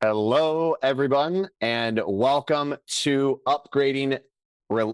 Hello, everyone, and welcome to Upgrading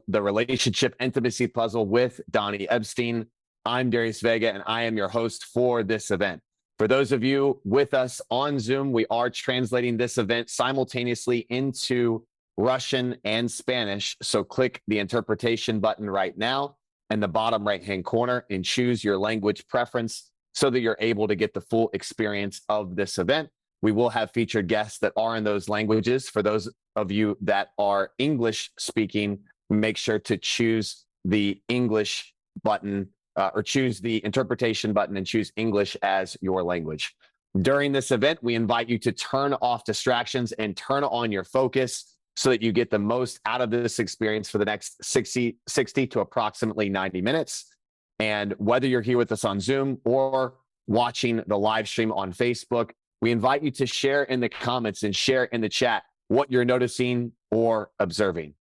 the Relationship Intimacy Puzzle with Donny Epstein. I'm Darius Vega, and I am your host for this event. For those of you with us on Zoom, we are translating this event simultaneously into Russian and Spanish. So click the interpretation button right now in the bottom right-hand corner and choose your language preference so that you're able to get the full experience of this event. We will have featured guests that are in those languages. For those of you that are English speaking, make sure to choose the English button or choose the interpretation button and choose English as your language. During this event, we invite you to turn off distractions and turn on your focus so that you get the most out of this experience for the next 60 to approximately 90 minutes. And whether you're here with us on Zoom or watching the live stream on Facebook, we invite you to share in the comments and share in the chat what you're noticing or observing.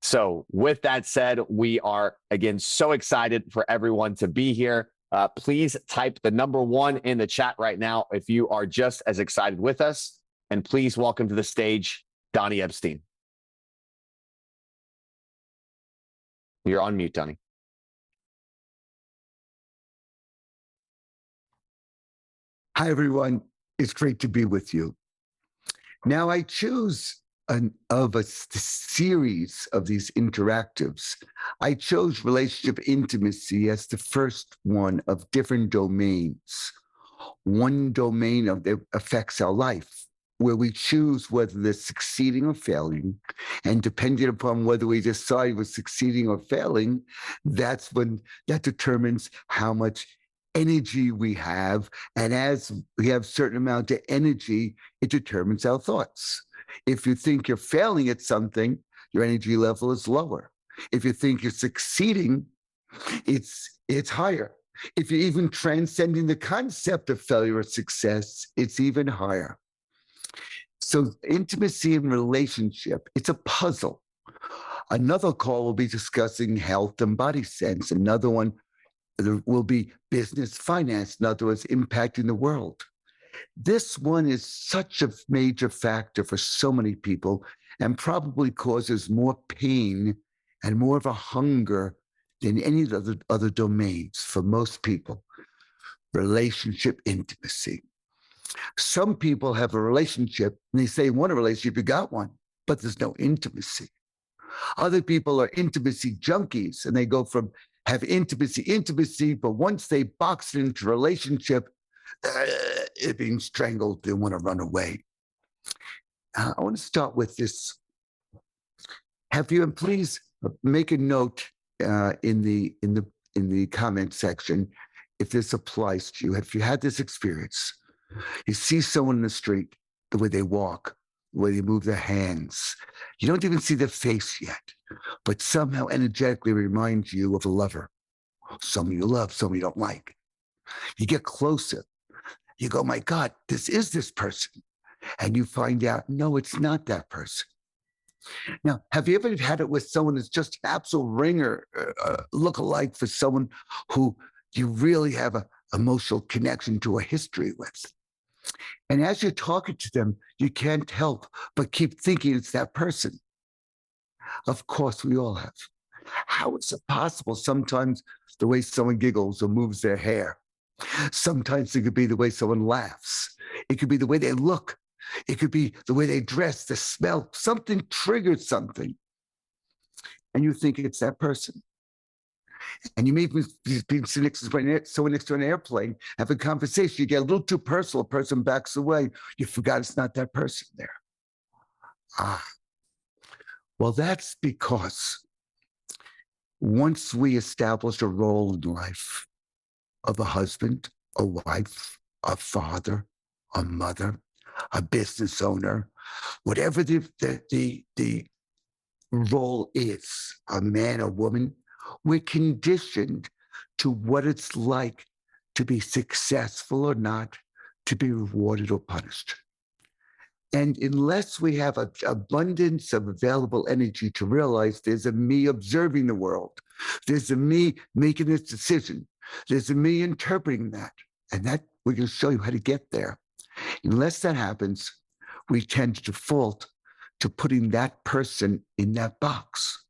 So with that said, we are, again, so excited for everyone to be here. Please type the number 1 in the chat right now if you are just as excited with us. And please welcome to the stage, Donny Epstein. You're on mute, Donny. Hi, everyone. It's great to be with you. Now, I choose a series of these interactives. I chose relationship intimacy as the first one of different domains. One domain that affects our life, where we choose whether they're succeeding or failing. And depending upon whether we decide we're succeeding or failing, that determines how much energy we have. And as we have a certain amount of energy, it determines our thoughts. If you think you're failing at something, your energy level is lower. If you think you're succeeding, it's higher. If you're even transcending the concept of failure or success, it's even higher. So intimacy and relationship, it's a puzzle. Another call will be discussing health and body sense. Another one will be business finance, in other words, impacting the world. This one is such a major factor for so many people and probably causes more pain and more of a hunger than any of the other domains for most people. Relationship intimacy. Some people have a relationship and they say, you want a relationship, you got one, but there's no intimacy. Other people are intimacy junkies and they go from have intimacy, but once they box it into relationship, it being strangled, they want to run away. I want to start with this. Have you, and please make a note in the comment section if this applies to you. If you had this experience, you see someone in the street, the way they walk, the way they move their hands, you don't even see their face yet, but somehow energetically reminds you of a lover. Some you love, some you don't like. You get closer. You go, my God, this is this person. And you find out, no, it's not that person. Now, have you ever had it with someone that's just an absolute ringer, look-alike for someone who you really have an emotional connection to a history with? And as you're talking to them, you can't help but keep thinking it's that person. Of course, we all have. How is it possible? Sometimes the way someone giggles or moves their hair. Sometimes it could be the way someone laughs. It could be the way they look. It could be the way they dress, the smell. Something triggers something. And you think it's that person. And you may be sitting next to someone next to an airplane, have a conversation. You get a little too personal. A person backs away. You forgot it's not that person there. Well, that's because once we establish a role in life of a husband, a wife, a father, a mother, a business owner, whatever the role is, a man or woman, we're conditioned to what it's like to be successful or not, to be rewarded or punished. And unless we have an abundance of available energy to realize there's a me observing the world, there's a me making this decision, there's a me interpreting that, and that we're going to show you how to get there. Unless that happens, we tend to default to putting that person in that box.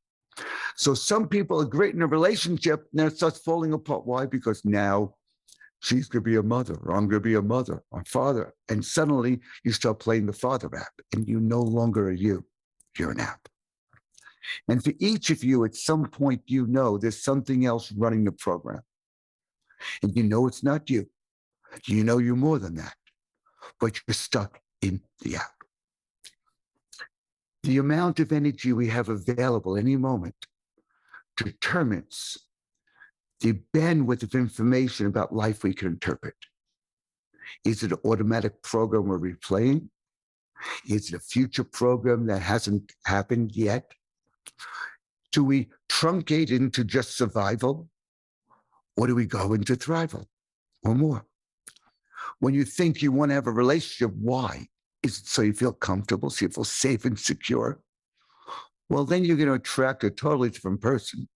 So some people are great in a relationship, and then it starts falling apart. Why? Because now she's going to be a mother, or I'm going to be a mother, or father. And suddenly you start playing the father app, and you no longer are you. You're an app. And for each of you, at some point, you know there's something else running the program. And you know it's not you. You know you're more than that, but you're stuck in the app. The amount of energy we have available any moment determines the bandwidth of information about life we can interpret. Is it an automatic program we're replaying? Is it a future program that hasn't happened yet? Do we truncate into just survival? Or do we go into thrival or more? When you think you want to have a relationship, why? Is it so you feel comfortable, so you feel safe and secure? Well, then you're going to attract a totally different person.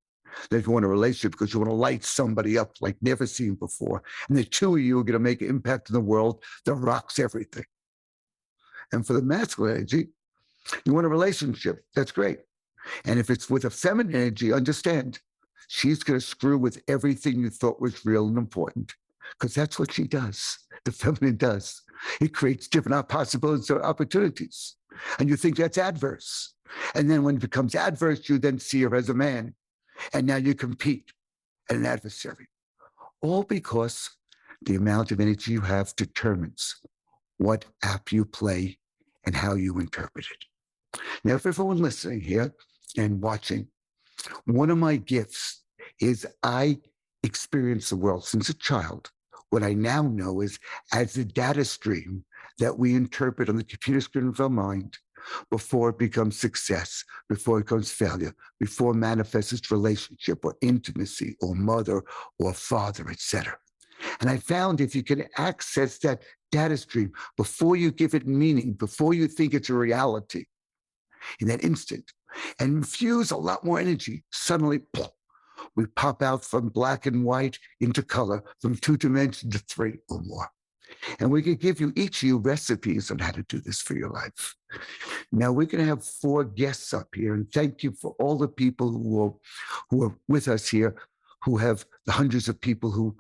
That if you want a relationship because you want to light somebody up like never seen before. And the two of you are going to make an impact in the world that rocks everything. And for the masculine energy, you want a relationship. That's great. And if it's with a feminine energy, understand, she's going to screw with everything you thought was real and important, because that's what she does. The feminine does. It creates different possibilities or opportunities. And you think that's adverse. And then when it becomes adverse, you then see her as a man. And now you compete at an adversary. All because the amount of energy you have determines what app you play and how you interpret it. Now, for everyone listening here and watching, one of my gifts is I experience the world since a child. What I now know is as a data stream that we interpret on the computer screen of our mind before it becomes success, before it becomes failure, before it manifests its relationship or intimacy or mother or father, etc. And I found if you can access that data stream before you give it meaning, before you think it's a reality, in that instant, and infuse a lot more energy, suddenly, we pop out from black and white into color, from 2 dimensions to 3 or more. And we can give you, each of you, recipes on how to do this for your life. Now, we're going to have 4 guests up here, and thank you for all the people who are with us here, who have the hundreds of people who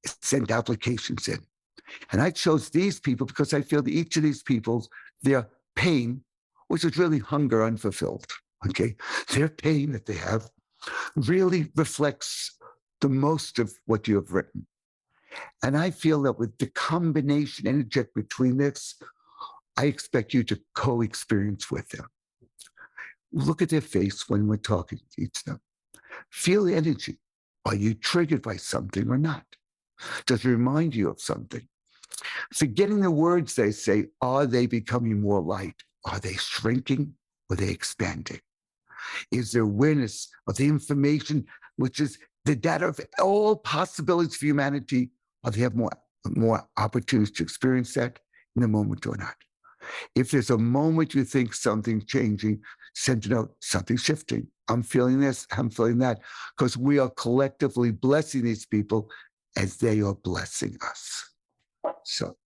sent applications in. And I chose these people because I feel that each of these people, their pain, which is really hunger unfulfilled, okay? Their pain that they have really reflects the most of what you have written. And I feel that with the combination energetic between this, I expect you to co-experience with them. Look at their face when we're talking to each of them. Feel the energy. Are you triggered by something or not? Does it remind you of something? Forgetting the words they say, are they becoming more light? Are they shrinking? Or are they expanding? Is there awareness of the information, which is the data of all possibilities for humanity? Or they have more opportunities to experience that in the moment or not? If there's a moment you think something's changing, send a note, something's shifting. I'm feeling this, I'm feeling that, because we are collectively blessing these people as they are blessing us. So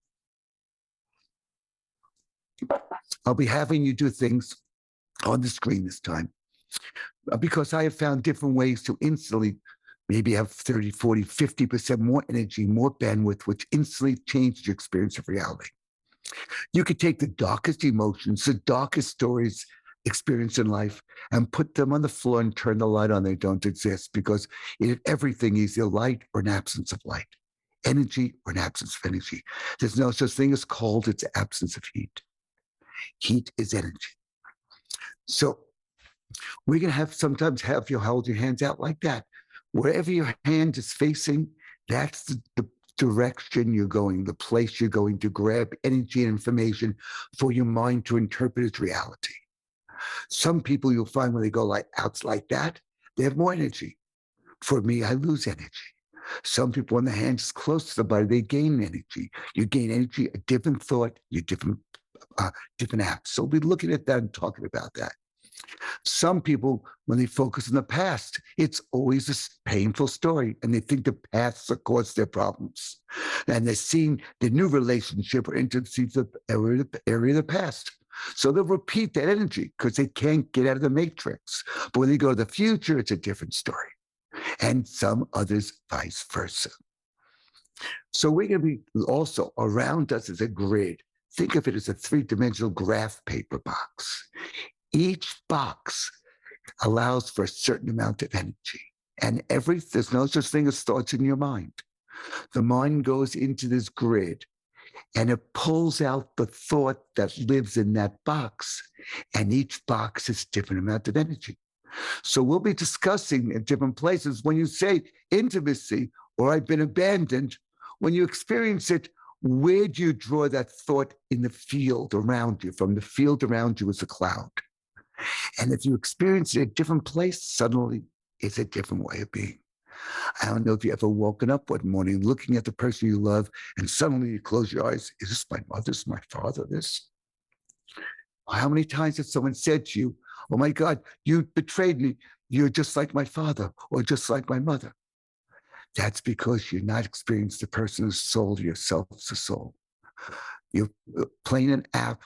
I'll be having you do things on the screen this time, because I have found different ways to instantly maybe have 30, 40, 50% more energy, more bandwidth, which instantly changes your experience of reality. You could take the darkest emotions, the darkest stories experienced in life, and put them on the floor and turn the light on. They don't exist, because everything is either light or an absence of light, energy or an absence of energy. There's no such thing as cold, it's absence of heat. Heat is energy. So we're going to sometimes have you hold your hands out like that. Wherever your hand is facing, that's the direction you're going, the place you're going to grab energy and information for your mind to interpret as reality. Some people you'll find when they go out like that, they have more energy. For me, I lose energy. Some people, when the hand is close to the body, they gain energy. You gain energy, a different thought, you different acts. So we'll be looking at that and talking about that. Some people, when they focus on the past, it's always a painful story, and they think the past has caused their problems. And they're seeing the new relationship or intimacy of the area of the past. So they'll repeat that energy because they can't get out of the matrix. But when they go to the future, it's a different story. And some others vice versa. So we're going to be also around us as a grid. Think of it as a three-dimensional graph paper box. Each box allows for a certain amount of energy. And there's no such thing as thoughts in your mind. The mind goes into this grid and it pulls out the thought that lives in that box. And each box is a different amount of energy. So we'll be discussing in different places when you say intimacy or I've been abandoned, when you experience it, where do you draw that thought in the field around you? From the field around you is a cloud. And if you experience it in a different place, suddenly it's a different way of being. I don't know if you ever woken up one morning looking at the person you love and suddenly you close your eyes. Is this my mother? Is my father? This? How many times has someone said to you, oh my God, you betrayed me. You're just like my father or just like my mother. That's because you're not experiencing the person who's sold yourself as a soul. You're playing an app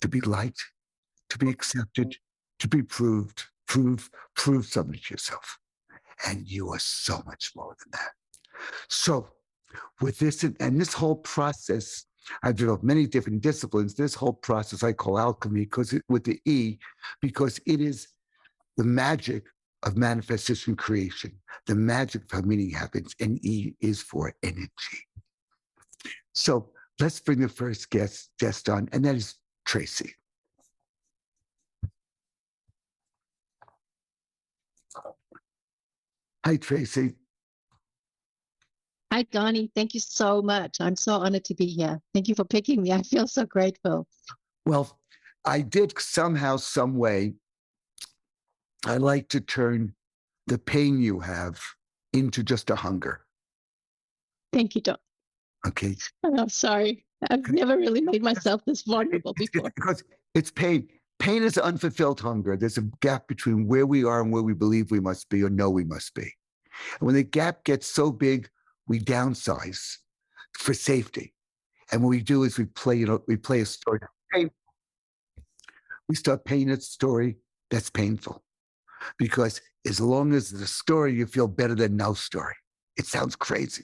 to be liked, to be accepted, to be proved. Prove something to yourself. And you are so much more than that. So with this and this whole process, I've developed many different disciplines. This whole process I call alchemy with the E, because it is the magic of manifestation creation, the magic of how meaning happens, and E is for energy. So let's bring the first guest on, and that is Tracy. Hi, Tracy. Hi, Donny. Thank you so much. I'm so honored to be here. Thank you for picking me. I feel so grateful. Well, I did somehow, some way, I like to turn the pain you have into just a hunger. Thank you, Don. Okay. I'm sorry. I've never really made myself this vulnerable before. Because it's pain. Pain is unfulfilled hunger. There's a gap between where we are and where we believe we must be or know we must be. And when the gap gets so big, we downsize for safety. And what we do is we play a story. We start painting a story that's painful. Because as long as the story, you feel better than no story. It sounds crazy.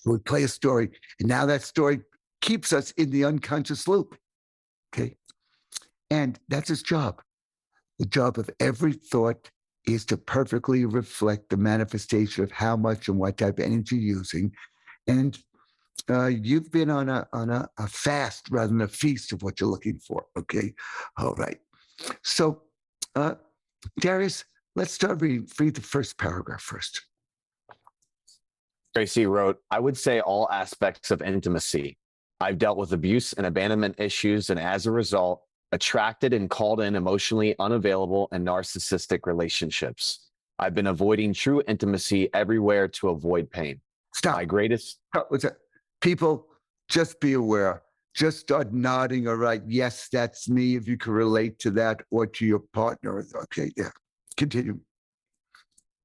We play a story, and now that story keeps us in the unconscious loop. Okay. And that's his job. The job of every thought is to perfectly reflect the manifestation of how much and what type of energy you're using. And you've been on a fast rather than a feast of what you're looking for. Okay. All right. So, Darius, let's start read the first paragraph first. Tracy wrote, I would say all aspects of intimacy. I've dealt with abuse and abandonment issues, and as a result, attracted and called in emotionally unavailable and narcissistic relationships. I've been avoiding true intimacy everywhere to avoid pain. Stop. My greatest... What's that? People, just be aware. Just start nodding. All right. Yes, that's me. If you can relate to that or to your partner. Okay. Yeah. Continue.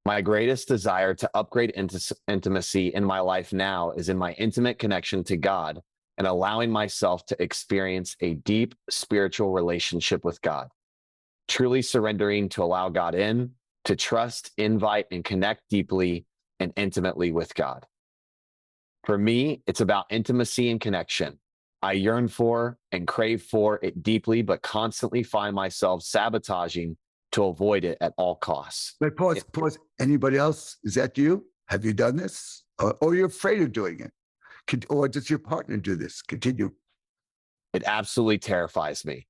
My greatest desire to upgrade intimacy in my life now is in my intimate connection to God and allowing myself to experience a deep spiritual relationship with God. Truly surrendering to allow God in, to trust, invite, and connect deeply and intimately with God. For me, it's about intimacy and connection. I yearn for and crave for it deeply, but constantly find myself sabotaging to avoid it at all costs. Wait, pause. Anybody else? Is that you? Have you done this? Or you're afraid of doing it? Or does your partner do this? Continue. It absolutely terrifies me.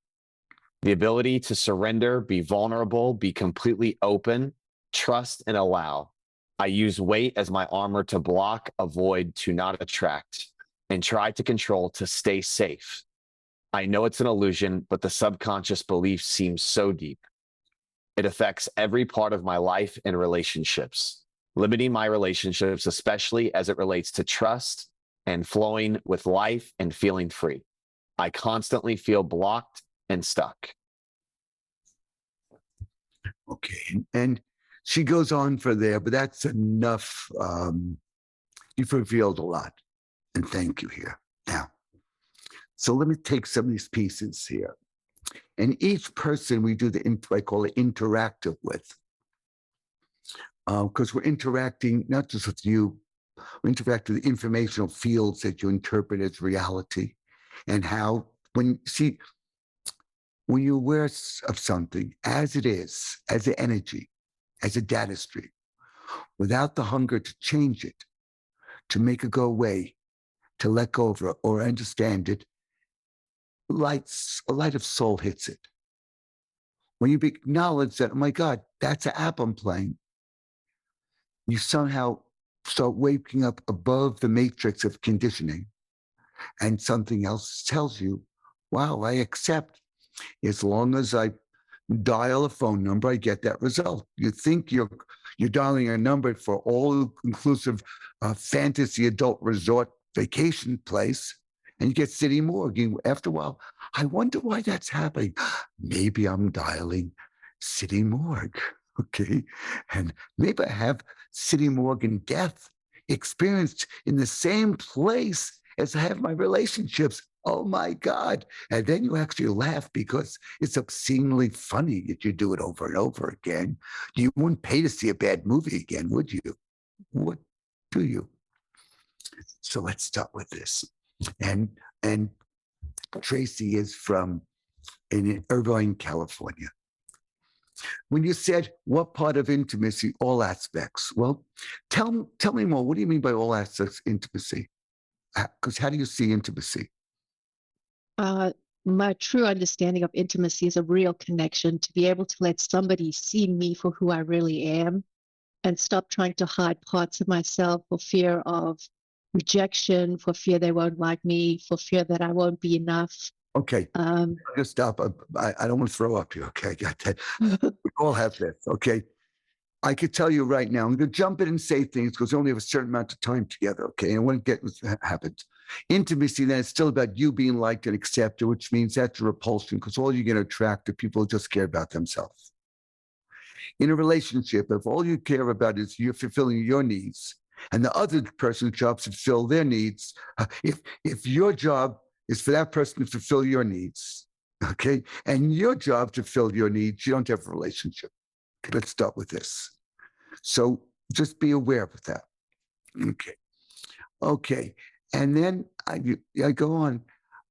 The ability to surrender, be vulnerable, be completely open, trust, and allow. I use weight as my armor to block, avoid, to not attract, and try to control to stay safe. I know it's an illusion, but the subconscious belief seems so deep. It affects every part of my life and relationships, limiting my relationships, especially as it relates to trust and flowing with life and feeling free. I constantly feel blocked and stuck. Okay. And she goes on for there, but that's enough. You've revealed a lot. And thank you here. Now, so let me take some of these pieces here. And each person we do I call it interactive with. Because we're interacting not just with you, we interact with the informational fields that you interpret as reality, and how when you're aware of something as it is, as an energy, as a data stream, without the hunger to change it, to make it go away, to let go of it or understand it, a light of soul hits it. When you acknowledge that, oh my God, that's an app I'm playing, you somehow start waking up above the matrix of conditioning, and something else tells you, wow, I accept. As long as I dial a phone number, I get that result. You think you're dialing a number for all-inclusive fantasy adult resort vacation place, and you get City Morgue. After a while, I wonder why that's happening. Maybe I'm dialing City Morgue, okay? And maybe I have City Morgue and death experienced in the same place as I have my relationships. Oh my God. And then you actually laugh because it's obscenely funny that you do it over and over again. You wouldn't pay to see a bad movie again, would you? What do you? So let's start with this. And Tracy is from in Irvine, California. When you said what part of intimacy, all aspects. Well, tell me more. What do you mean by all aspects intimacy? Because how do you see intimacy? My true understanding of intimacy is a real connection, to be able to let somebody see me for who I really am and stop trying to hide parts of myself for fear of rejection, for fear they won't like me, for fear that I won't be enough. Okay, just stop. I don't want to throw up here. Okay, I got that. We all have this. Okay, I could tell you right now. I'm going to jump in and say things because we only have a certain amount of time together. Okay, and when it happens, intimacy then is still about you being liked and accepted, which means that's a repulsion because all you're going to attract are people who just care about themselves. In a relationship, if all you care about is you're fulfilling your needs and the other person's job is to fulfill their needs, if your job is for that person to fulfill your needs, okay, and your job to fill your needs, you don't have a relationship. Okay, let's start with this. So just be aware of that. Okay. And then I go on.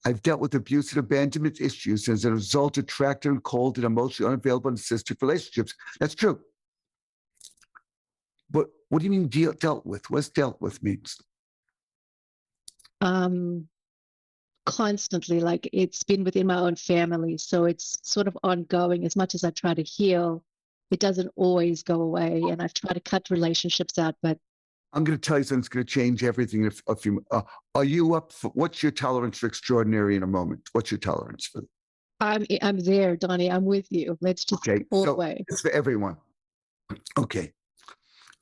I've dealt with abuse and abandonment issues as a result, attracted and cold and emotionally unavailable in narcissistic relationships. That's true. But what do you mean dealt with? What's dealt with means? Constantly, like it's been within my own family. So it's sort of ongoing. As much as I try to heal, it doesn't always go away. And I've tried to cut relationships out, but I'm going to tell you something that's going to change everything. Are you up for, what's your tolerance for extraordinary in a moment? What's your tolerance for? I'm there, Donny. I'm with you. Let's just all the way. It's for everyone. Okay.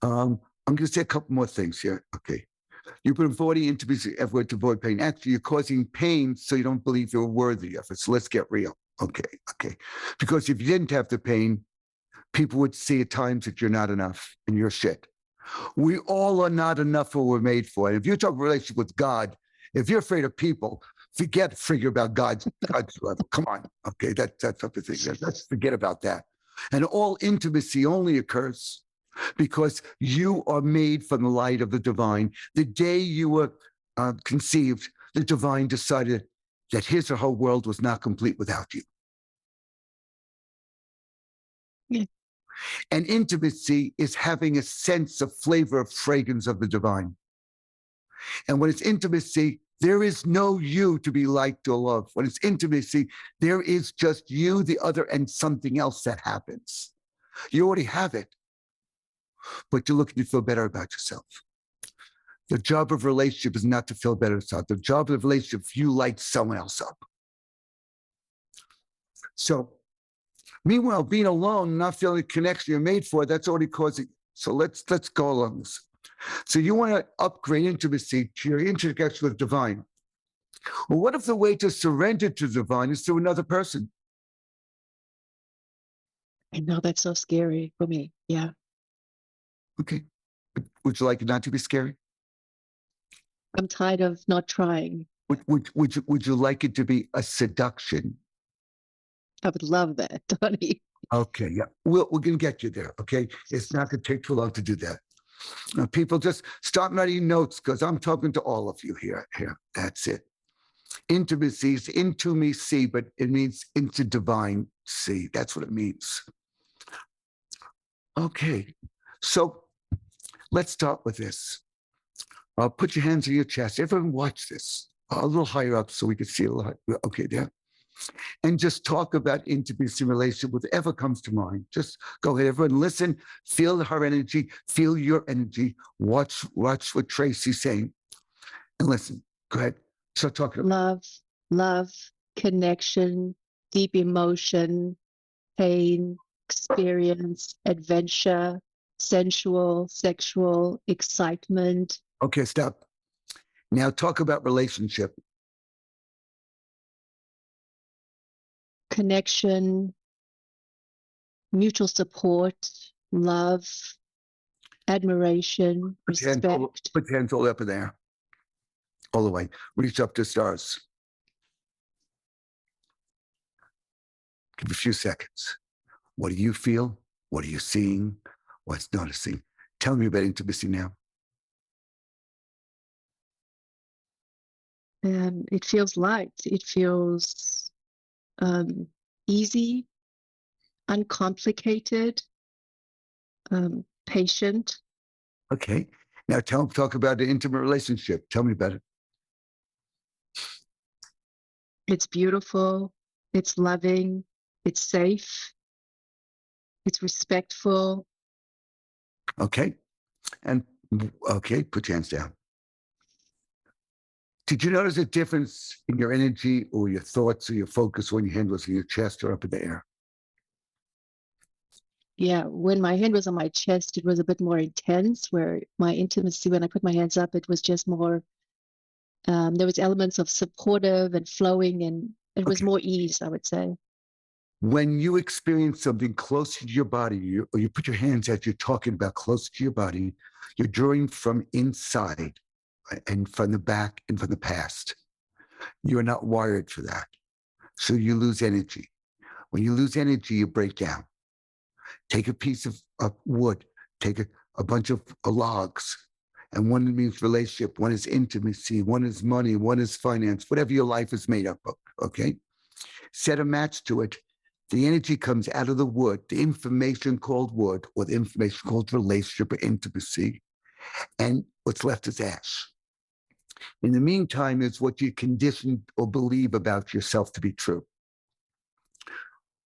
I'm going to say a couple more things here. Okay. You've been avoiding intimacy effort to avoid pain. Actually, you're causing pain so you don't believe you're worthy of it. So let's get real. Okay. Because if you didn't have the pain, people would see at times that you're not enough and you're shit. We all are not enough for what we're made for. And if you talk relationship with God, if you're afraid of people, figure about God's level. Come on. Okay, that's up to thing. Let's forget about that. And all intimacy only occurs because you are made from the light of the divine. The day you were conceived, the divine decided that his or her world was not complete without you. Yeah. And intimacy is having a sense of flavor of fragrance of the divine. And when it's intimacy, there is no you to be liked or loved. When it's intimacy, there is just you, the other, and something else that happens. You already have it, but you're looking to feel better about yourself. The job of relationship is not to feel better about yourself. The job of relationship is you light someone else up. So, meanwhile, being alone, not feeling the connection you're made for, that's already causing. So let's go along this. So you want to upgrade intimacy to your interconnection with divine. Well, what if the way to surrender to divine is through another person? I know that's so scary for me. Yeah. Okay. Would you like it not to be scary? I'm tired of not trying. Would you like it to be a seduction? I would love that, Donny. Okay, yeah. We're going to get you there, okay? It's not going to take too long to do that. Now, people, just start writing notes because I'm talking to all of you here. That's it. Intimacy is into me, see, but it means into divine, see. That's what it means. Okay, so let's start with this. Put your hands on your chest. Everyone watch this. A little higher up so we can see a lot. Okay, there. And just talk about intimacy relationship, whatever comes to mind. Just go ahead, everyone listen, feel her energy, feel your energy, watch what Tracy's saying, and listen. Go ahead. Start talking about Love, connection, deep emotion, pain, experience, adventure, sensual, sexual, excitement. Okay, stop. Now talk about relationship. Connection, mutual support, love, admiration, respect. Put your hands all up in there. All the way. Reach up to stars. Give a few seconds. What do you feel? What are you seeing? What's noticing? Tell me about intimacy now. It feels light. It feels easy, uncomplicated, patient. Okay. Now talk about the intimate relationship. Tell me about it. It's beautiful. It's loving. It's safe. It's respectful. Okay. And okay, put your hands down. Did you notice a difference in your energy or your thoughts or your focus when your hand was in your chest or up in the air? Yeah, when my hand was on my chest, it was a bit more intense, where my intimacy, when I put my hands up, it was just more, there was elements of supportive and flowing, and it was more ease, I would say. When you experience something close to your body, or you put your hands out, you're talking about close to your body, you're drawing from inside and from the back and from the past. You are not wired for that. So you lose energy. When you lose energy, you break down. Take a piece of wood, take a bunch of logs, and one means relationship, one is intimacy, one is money, one is finance, whatever your life is made up of, okay? Set a match to it. The energy comes out of the wood, the information called wood, or the information called relationship or intimacy, and what's left is ash. In the meantime, it's what you conditioned or believe about yourself to be true.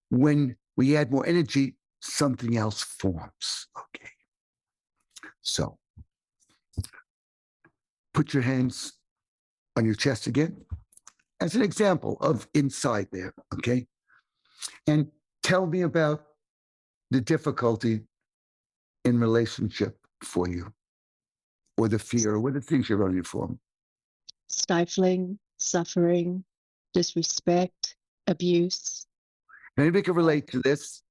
When we add more energy, something else forms. Okay. So put your hands on your chest again as an example of inside there. Okay. And tell me about the difficulty in relationship for you, or the fear, or what are the things you're running from. Stifling, suffering, disrespect, abuse. Anybody can relate to this.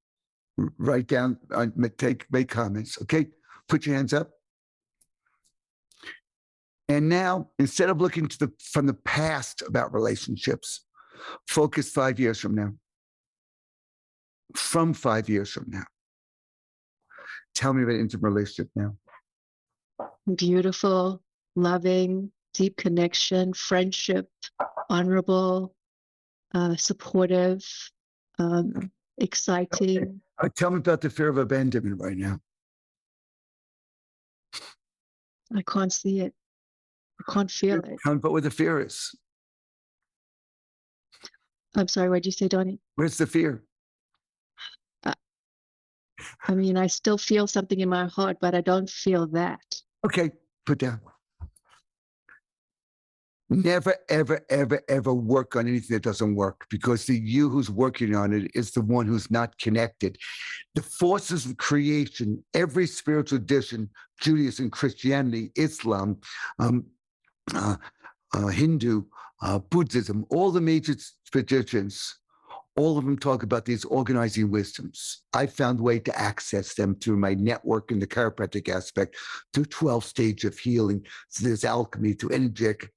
Write down, make comments. Okay, put your hands up. And now, instead of looking to from the past about relationships, focus 5 years from now. From 5 years from now, tell me about intimate relationship now. Beautiful, loving, deep connection, friendship, honorable, supportive, exciting. Okay. Tell me about the fear of abandonment right now. I can't see it. I can't feel it. Tell me about what the fear is. I'm sorry, what did you say, Donny? Where's the fear? I mean, I still feel something in my heart, but I don't feel that. Okay, put down. Never, ever, ever, ever work on anything that doesn't work, because the you who's working on it is the one who's not connected. The forces of creation, every spiritual tradition, Judaism, Christianity, Islam, Hindu, Buddhism, all the major traditions, all of them talk about these organizing wisdoms. I found a way to access them through my network in the chiropractic aspect, through 12 stages of healing. So there's alchemy, through energetic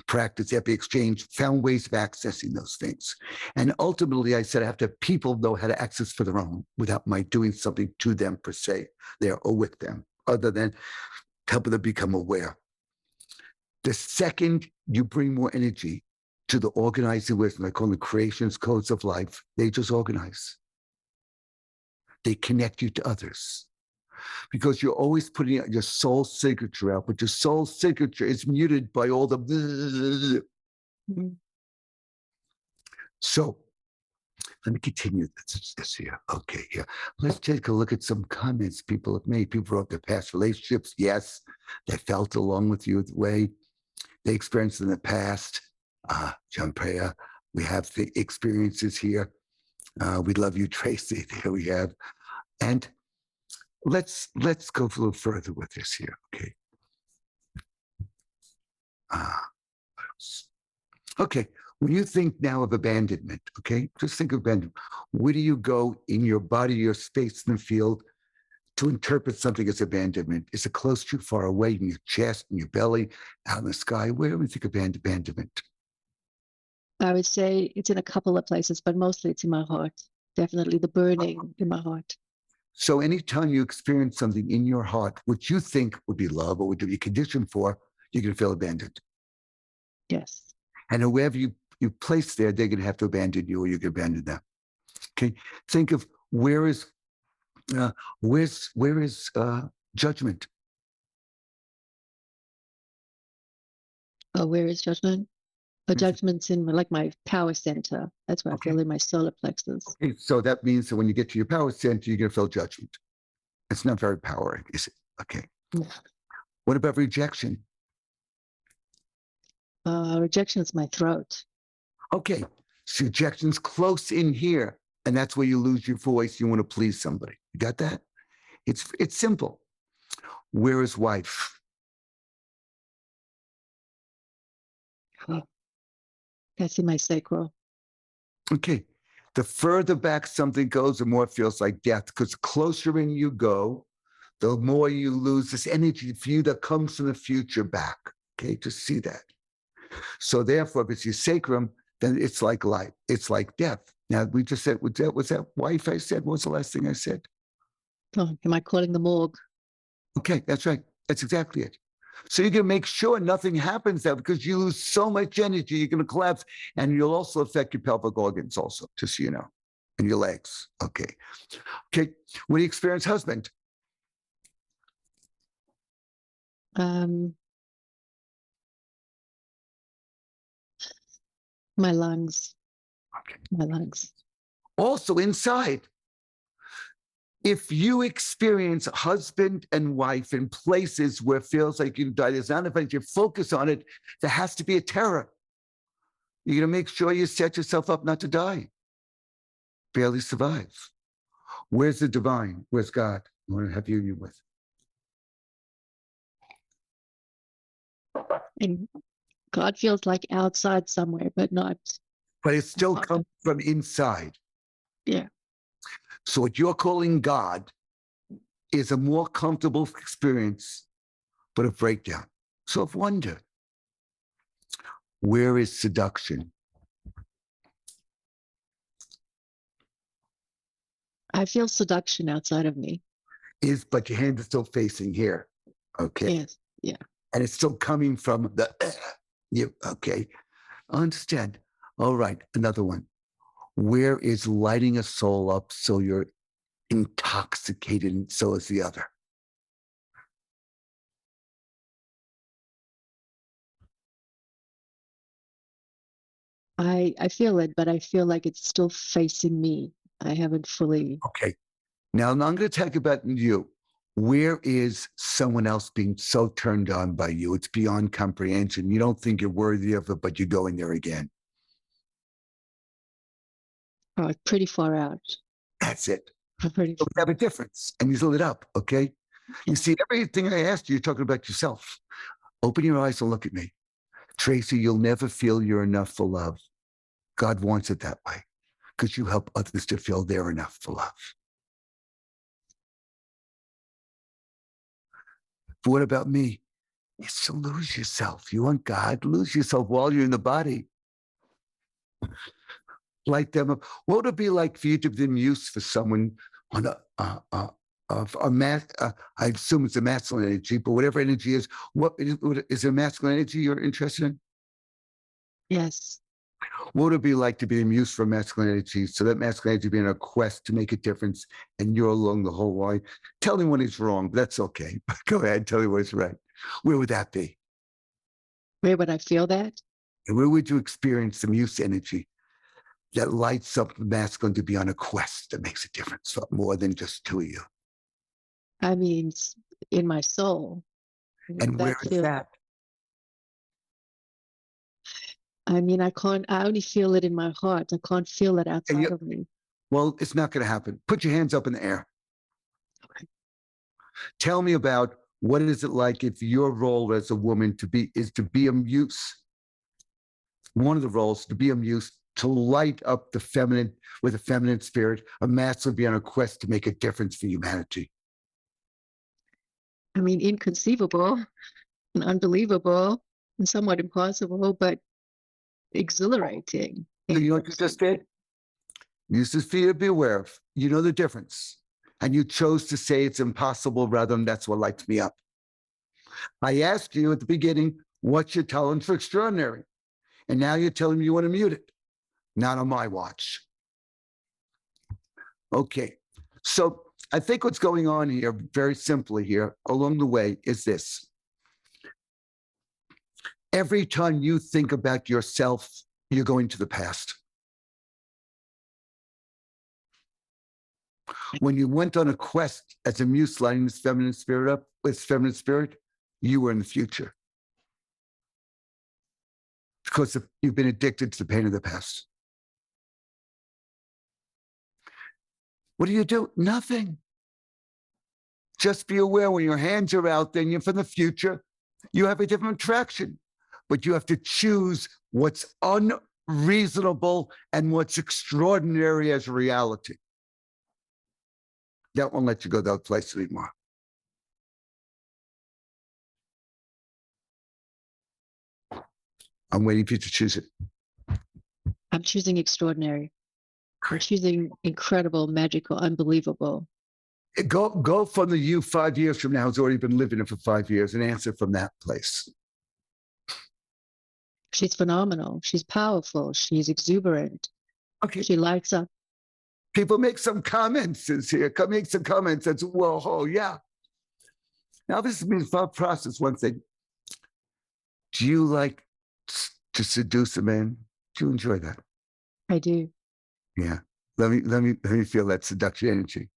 practice, epi exchange, found ways of accessing those things. And ultimately, I said I have to have people know how to access for their own without my doing something to them per se, there or with them, other than helping them become aware. The second you bring more energy to the organizing wisdom, I call them creations, codes of life, they just organize. They connect you to others. Because you're always putting out your soul signature out, but your soul signature is muted by all the. Mm-hmm. So let me continue this here. Okay, here. Let's take a look at some comments people have made. People wrote their past relationships. Yes, they felt along with you the way they experienced in the past. John Prea, we have the experiences here. We love you, Tracy. There we have. And let's go a little further with this here. Okay. Okay. When you think now of abandonment, okay, just think of abandonment. Where do you go in your body, your space in the field to interpret something as abandonment? Is it close, too far away, in your chest, in your belly, out in the sky? Where do we think of abandonment? I would say it's in a couple of places, but mostly it's in my heart. Definitely the burning in my heart. So anytime you experience something in your heart, which you think would be love or would be conditioned for, you're going to feel abandoned. Yes. And whoever you place there, they're going to have to abandon you or you can abandon them. Okay. Think of where is judgment? Oh, where is judgment? A judgment's in like my power center. That's where I feel in my solar plexus. Okay. So that means that when you get to your power center, you're going to feel judgment. It's not very powering, is it? Okay. No. What about rejection? Rejection is my throat. Okay. So rejection's close in here, and that's where you lose your voice. You want to please somebody. You got that? It's simple. Where is wife? That's in my sacral. Okay. The further back something goes, the more it feels like death, because the closer in you go, the more you lose this energy for you that comes from the future back. Okay, just see that. So therefore, if it's your sacrum, then it's like life. It's like death. Now, we just said, was that wife I said? What was the last thing I said? Oh, am I calling the morgue? Okay, that's right. That's exactly it. So you're going to make sure nothing happens there because you lose so much energy, you're going to collapse. And you'll also affect your pelvic organs also, just so you know, and your legs. Okay. Okay. When you experience husband? My lungs. Okay. My lungs. Also inside. If you experience husband and wife in places where it feels like you die, there's not enough you focus on it, there has to be a terror. You're going to make sure you set yourself up not to die. Barely survive. Where's the divine? Where's God? I want to have union with. And God feels like outside somewhere, but not. But it still comes from inside. Yeah. So what you're calling God is a more comfortable experience, but a breakdown. So of wonder. Where is seduction? I feel seduction outside of me. But your hand is still facing here. Okay. Yes. Yeah. And it's still coming from the you. Okay. I understand. All right. Another one. Where is lighting a soul up so you're intoxicated and so is the other? I feel it, but I feel like it's still facing me. I haven't fully. Okay. Now I'm going to talk about you. Where is someone else being so turned on by you? It's beyond comprehension. You don't think you're worthy of it, but you go in there again. Oh, pretty far out. That's it. Pretty so we have a difference, and you lit up, okay? You see, everything I asked you, you're talking about yourself. Open your eyes and look at me. Tracy, you'll never feel you're enough for love. God wants it that way because you help others to feel they're enough for love. But what about me? So lose yourself. You want God? Lose yourself while you're in the body. Light them up. What would it be like for you to be muse for someone on a mass? I assume it's a masculine energy, but whatever energy is, what is there masculine energy you're interested in? Yes. What would it be like to be a muse for masculine energy? So that masculine energy be on a quest to make a difference, and you're along the whole way. Tell him when he's wrong. That's okay. Go ahead, tell him what's right. Where would that be? Where would I feel that? And where would you experience the muse energy that lights up the masculine to be on a quest that makes a difference for more than just two of you? I mean, in my soul. And where is that? I mean, I only feel it in my heart. I can't feel it outside of me. Well, it's not going to happen. Put your hands up in the air. Okay. Tell me about what is it like if your role as a woman is to be a muse. One of the roles to be a muse, to light up the feminine with a feminine spirit, a masculine be on a quest to make a difference for humanity. I mean, inconceivable and unbelievable and somewhat impossible, but exhilarating. So you know what you just did? Use this for you to be aware of. You know the difference. And you chose to say it's impossible rather than that's what lights me up. I asked you at the beginning, what's your tolerance for extraordinary? And now you're telling me you want to mute it. Not on my watch. Okay. So I think what's going on here, very simply here, along the way, is this. Every time you think about yourself, you're going to the past. When you went on a quest as a muse lighting this feminine spirit up, with feminine spirit, you were in the future. Because you've been addicted to the pain of the past. What do? Nothing. Just be aware when your hands are out there and you're from the future, you have a different attraction. But you have to choose what's unreasonable and what's extraordinary as reality. That won't let you go that place anymore. I'm waiting for you to choose it. I'm choosing extraordinary. I'm choosing incredible, magical, unbelievable. Go from the you 5 years from now who's already been living it for 5 years and answer from that place. She's phenomenal. She's powerful. She's exuberant. Okay. She lights up. People make some comments here. Make some comments. That's, whoa, oh, yeah. Now, this means thought process. One thing. Do you like to seduce a man? Do you enjoy that? I do. Yeah. Let me feel that seduction energy.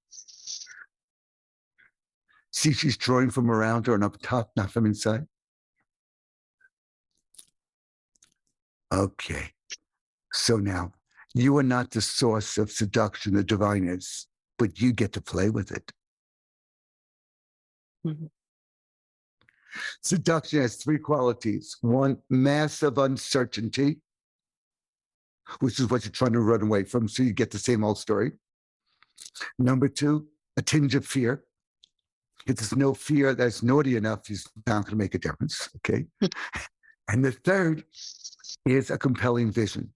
See, she's drawing from around her and up top, not from inside. Okay. So now, you are not the source of seduction, the divine is, but you get to play with it. Mm-hmm. Seduction has three qualities. One, massive uncertainty, which is what you're trying to run away from, so you get the same old story. Number two, a tinge of fear. If there's no fear that's naughty enough, it's not going to make a difference, okay? And the third is a compelling vision.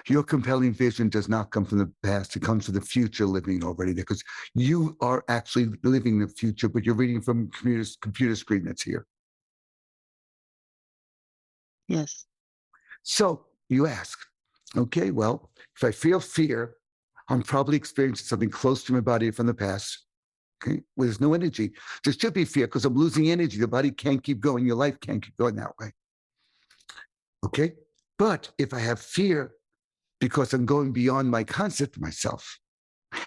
Your compelling vision does not come from the past. It comes from the future living already there, because you are actually living the future, but you're reading from computer screen that's here. Yes. So you ask, okay, well, if I feel fear, I'm probably experiencing something close to my body from the past. Okay, well, there's no energy. There should be fear because I'm losing energy. The body can't keep going. Your life can't keep going that way. Okay, but if I have fear because I'm going beyond my concept of myself,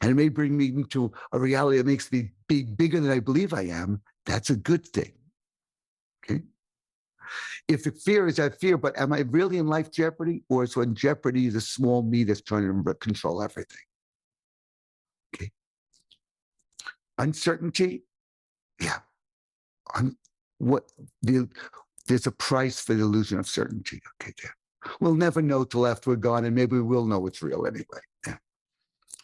and it may bring me into a reality that makes me be bigger than I believe I am, that's a good thing. Okay. If the fear is that fear, but am I really in life jeopardy, or is when jeopardy the small me that's trying to control everything? Okay. Uncertainty, yeah. There's a price for the illusion of certainty. Okay, there. We'll never know till after we're gone, and maybe we will know it's real anyway. Yeah.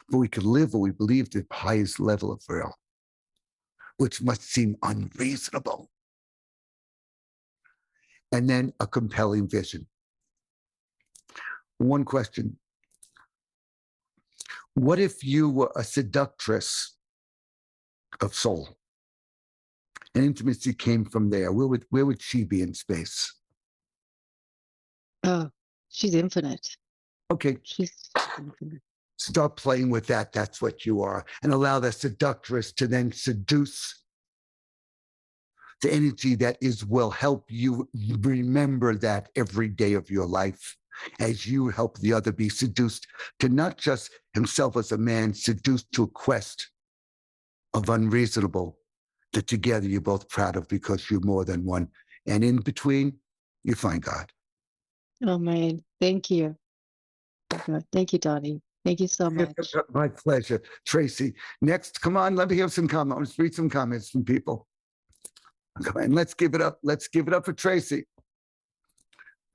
But we could live what we believe the highest level of real, which must seem unreasonable. and then a compelling vision. One question. What if you were a seductress of soul? And intimacy came from there. Where would she be in space? Oh, she's infinite. Okay. She's infinite. Start playing with that. That's what you are. And allow the seductress to then seduce the energy that will help you remember that every day of your life as you help the other be seduced to not just himself as a man, seduced to a quest of unreasonable that together you're both proud of because you're more than one. And in between, you find God. Oh, man. Thank you. Oh, God. Thank you, Donny. Thank you so much. My pleasure. Tracy, next, come on, let me hear some comments. Let's read some comments from people. Come on, let's give it up. Let's give it up for Tracy.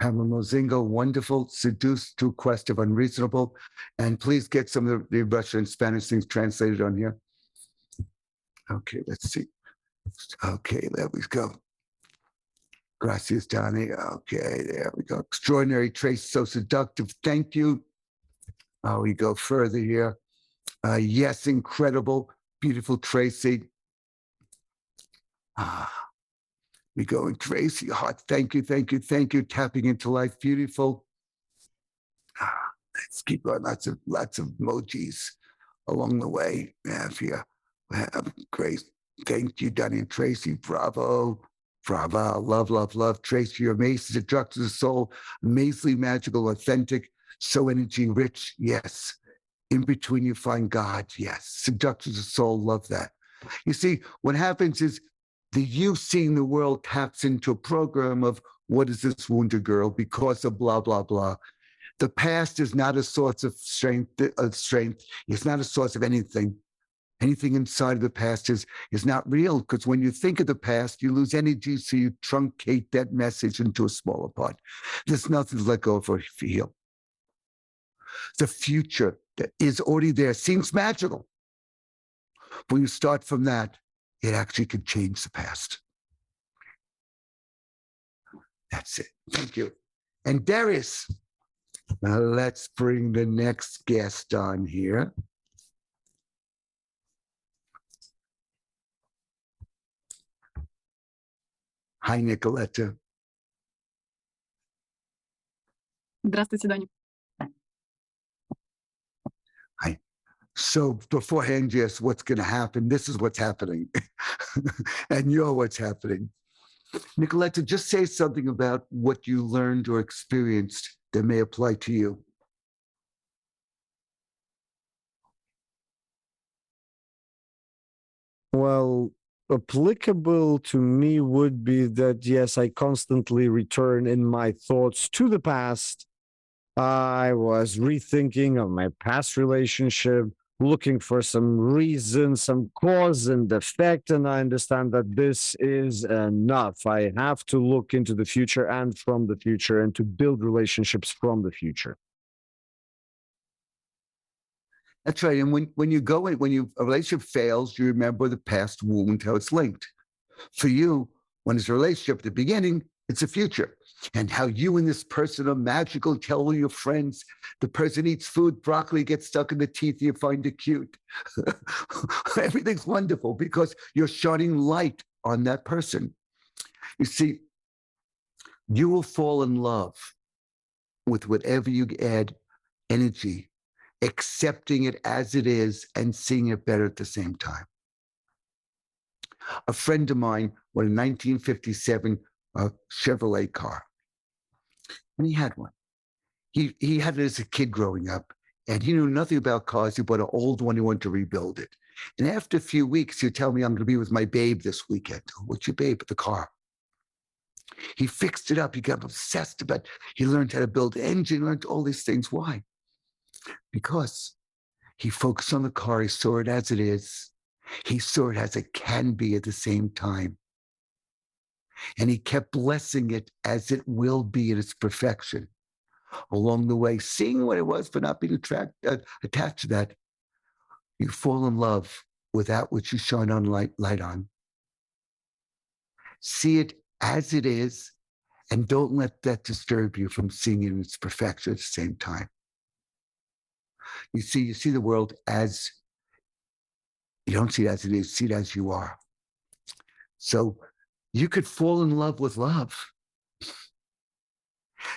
Pamela Mozingo, wonderful, seduced to a quest of unreasonable. And please get some of the Russian and Spanish things translated on here. Okay, let's see. Okay, there we go. Gracias, Donny. Okay, there we go. Extraordinary, Trace, so seductive. Thank you. We go further here. Yes, incredible, beautiful Tracy. We go in Tracy, heart. Thank you, thank you, thank you. Tapping into life, beautiful. Let's keep going. Lots of emojis along the way. Here, great. Thank you, Donny and Tracy. Bravo. Bravo. Love, love, love. Tracy, you're amazing. Seductive to the soul. Amazingly magical, authentic. So energy rich. Yes. In between, you find God. Yes. Seductive to the soul. Love that. You see, what happens is the you seeing the world taps into a program of what is this wounded girl because of blah, blah, blah. The past is not a source of strength. It's not a source of anything. Anything inside of the past is not real, because when you think of the past, you lose energy, so you truncate that message into a smaller part. There's nothing to let go of or feel. The future that is already there seems magical. When you start from that, it actually could change the past. That's it. Thank you. And Darius, now let's bring the next guest on here. Hi, Nicolette. Здравствуйте, Даня. Hi. So beforehand, yes, what's going to happen? This is what's happening. And you're what's happening. Nicolette, just say something about what you learned or experienced that may apply to you. Well, applicable to me would be that, yes, I constantly return in my thoughts to the past. I was rethinking of my past relationship, looking for some reason, some cause and effect, and I understand that this is enough. I have to look into the future and from the future and to build relationships from the future. That's right. And when you go in, a relationship fails, you remember the past wound, how it's linked. For you, when it's a relationship at the beginning, it's a future. And how you and this person are magical, tell all your friends. The person eats food, broccoli gets stuck in the teeth, you find it cute. Everything's wonderful because you're shining light on that person. You see, you will fall in love with whatever you add energy, accepting it as it is and seeing it better at the same time. A friend of mine with a 1957 Chevrolet car, and he had one. He had it as a kid growing up, and he knew nothing about cars. He bought an old one. He wanted to rebuild it. And after a few weeks, he'd tell me, I'm going to be with my babe this weekend. What's your babe? The car. He fixed it up. He got obsessed about it. He learned how to build an engine, learned all these things. Why? Because he focused on the car. He saw it as it is. He saw it as it can be at the same time. And he kept blessing it as it will be in its perfection. Along the way, seeing what it was, but not being attached to that, you fall in love with that which you shine on light on. See it as it is And don't let that disturb you from seeing it in its perfection at the same time. You see the world as, you don't see it as it is, see it as you are. So you could fall in love with love.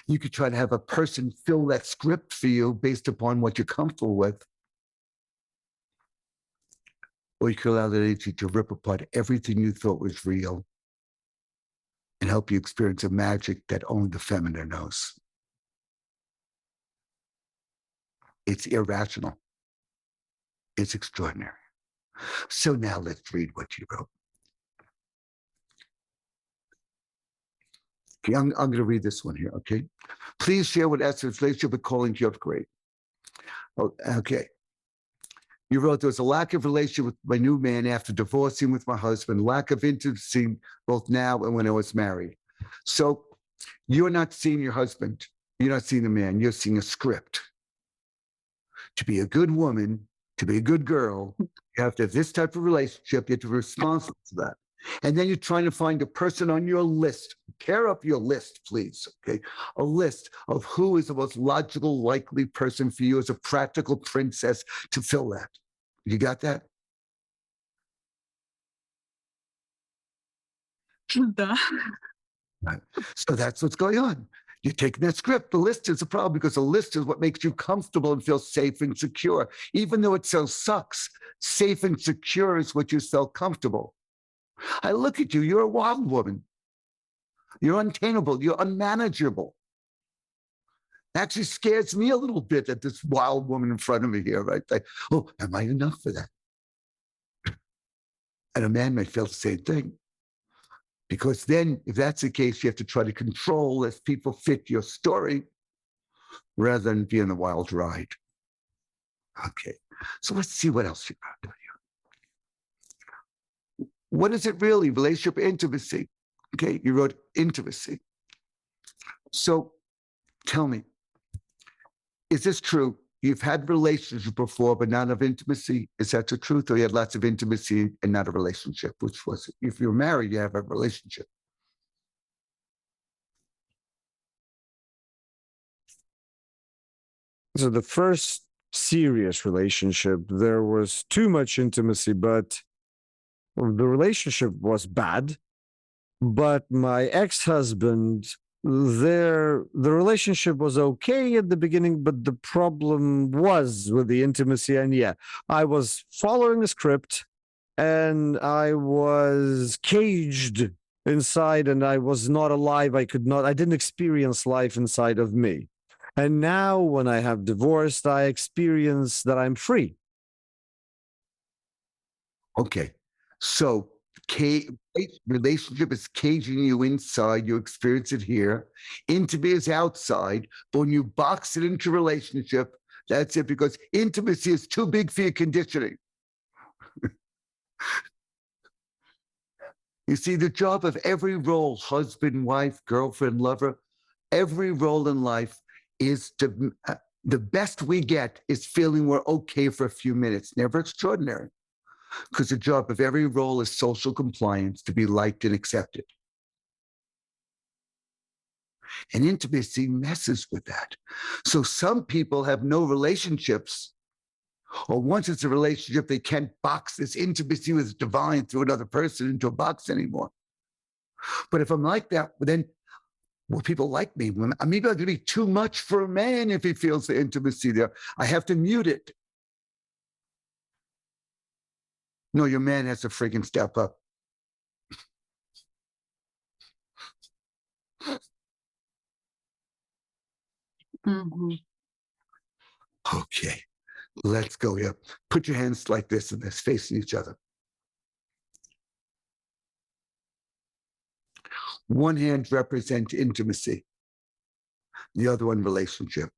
You could try to have a person fill that script for you based upon what you're comfortable with. Or you could allow that energy to rip apart everything you thought was real and help you experience a magic that only the feminine knows. It's irrational. It's extraordinary. So now let's read what you wrote. Okay, I'm going to read this one here, okay? Please share what Esther's relationship with calling you upgrade. Oh, okay. You wrote, there was a lack of relationship with my new man after divorcing with my husband, lack of intimacy both now and when I was married. So you're not seeing your husband. You're not seeing the man. You're seeing a script. To be a good woman, to be a good girl, you have to have this type of relationship. You have to be responsible for that. And then you're trying to find a person on your list. Tear up your list, please. Okay. A list of who is the most logical, likely person for you as a practical princess to fill that. You got that? Да. Right. So that's what's going on. You're taking that script. The list is a problem because the list is what makes you comfortable and feel safe and secure. Even though it so sucks, safe and secure is what you felt comfortable. I look at you, you're a wild woman. You're untameable, you're unmanageable. Actually scares me a little bit at this wild woman in front of me here, right? Like, oh, am I enough for that? And a man may feel the same thing. Because then, if that's the case, you have to try to control as people fit your story rather than be in the wild ride. Okay, so let's see what else you got here. What is it really? Relationship intimacy. Okay, you wrote intimacy. So tell me, is this true? You've had relationships before, but not of intimacy. Is that the truth? Or you had lots of intimacy and not a relationship? Which was it? If you're married, you have a relationship. So the first serious relationship, there was too much intimacy, but the relationship was bad. But my ex-husband, the relationship was okay at the beginning, but the problem was with the intimacy. And yeah, I was following a script and I was caged inside and I was not alive. I didn't experience life inside of me. And now when I have divorced, I experience that I'm free. Okay, so relationship is caging you inside. You experience it here. Intimacy is outside. But when you box it into relationship, that's it, because intimacy is too big for your conditioning. You see, the job of every role, husband, wife, girlfriend, lover, every role in life is to, the best we get is feeling we're okay for a few minutes, never extraordinary. Because the job of every role is social compliance, to be liked and accepted. And intimacy messes with that. So some people have no relationships, or once it's a relationship, they can't box this intimacy with divine through another person into a box anymore. But if I'm like that, then will people like me? Maybe I'm going to be too much for a man if he feels the intimacy there. I have to mute it. No, your man has to freaking step up. Мгм. Okay, let's go here. Put your hands like this and this, facing each other. One hand represents intimacy, the other one relationship.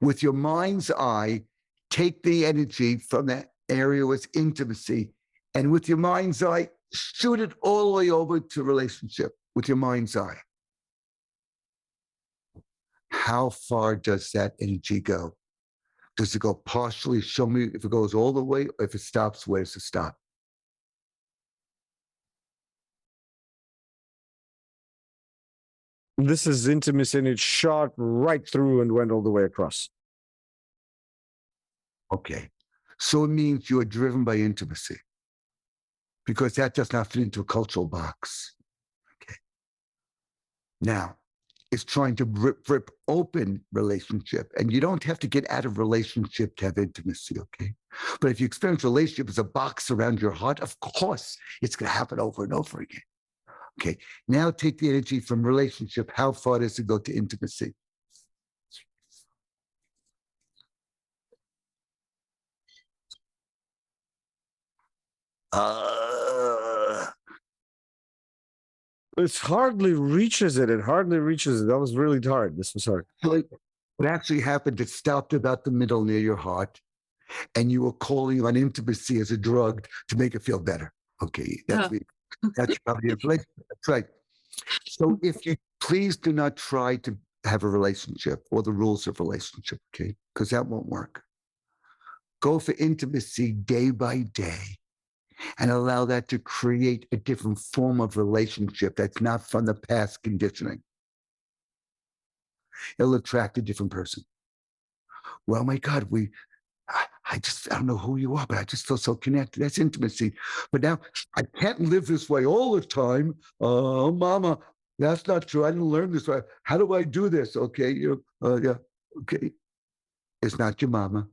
With your mind's eye, take the energy from that area with intimacy, and with your mind's eye, shoot it all the way over to relationship with your mind's eye. How far does that energy go? Does it go partially? Show me if it goes all the way, or if it stops, where does it stop? This is intimacy, and it shot right through and went all the way across. Okay. So it means you are driven by intimacy because that does not fit into a cultural box. Okay. Now, it's trying to rip open relationship. And you don't have to get out of relationship to have intimacy, okay? But if you experience relationship as a box around your heart, of course, it's going to happen over and over again. Okay. Now take the energy from relationship. How far does it go to intimacy? It hardly reaches it. It hardly reaches it. That was really hard. This was hard. What actually happened, it stopped about the middle near your heart, and you were calling on intimacy as a drug to make it feel better. Okay, that's probably a relationship. That's right. So if you please do not try to have a relationship or the rules of relationship, okay, because that won't work. Go for intimacy day by day and allow that to create a different form of relationship that's not from the past conditioning. It'll attract a different person. Well, my God, I don't know who you are, but I just feel so connected. That's intimacy. But now I can't live this way all the time. Oh, mama, that's not true. I didn't learn this way. How do I do this? Okay, yeah, okay. It's not your mama.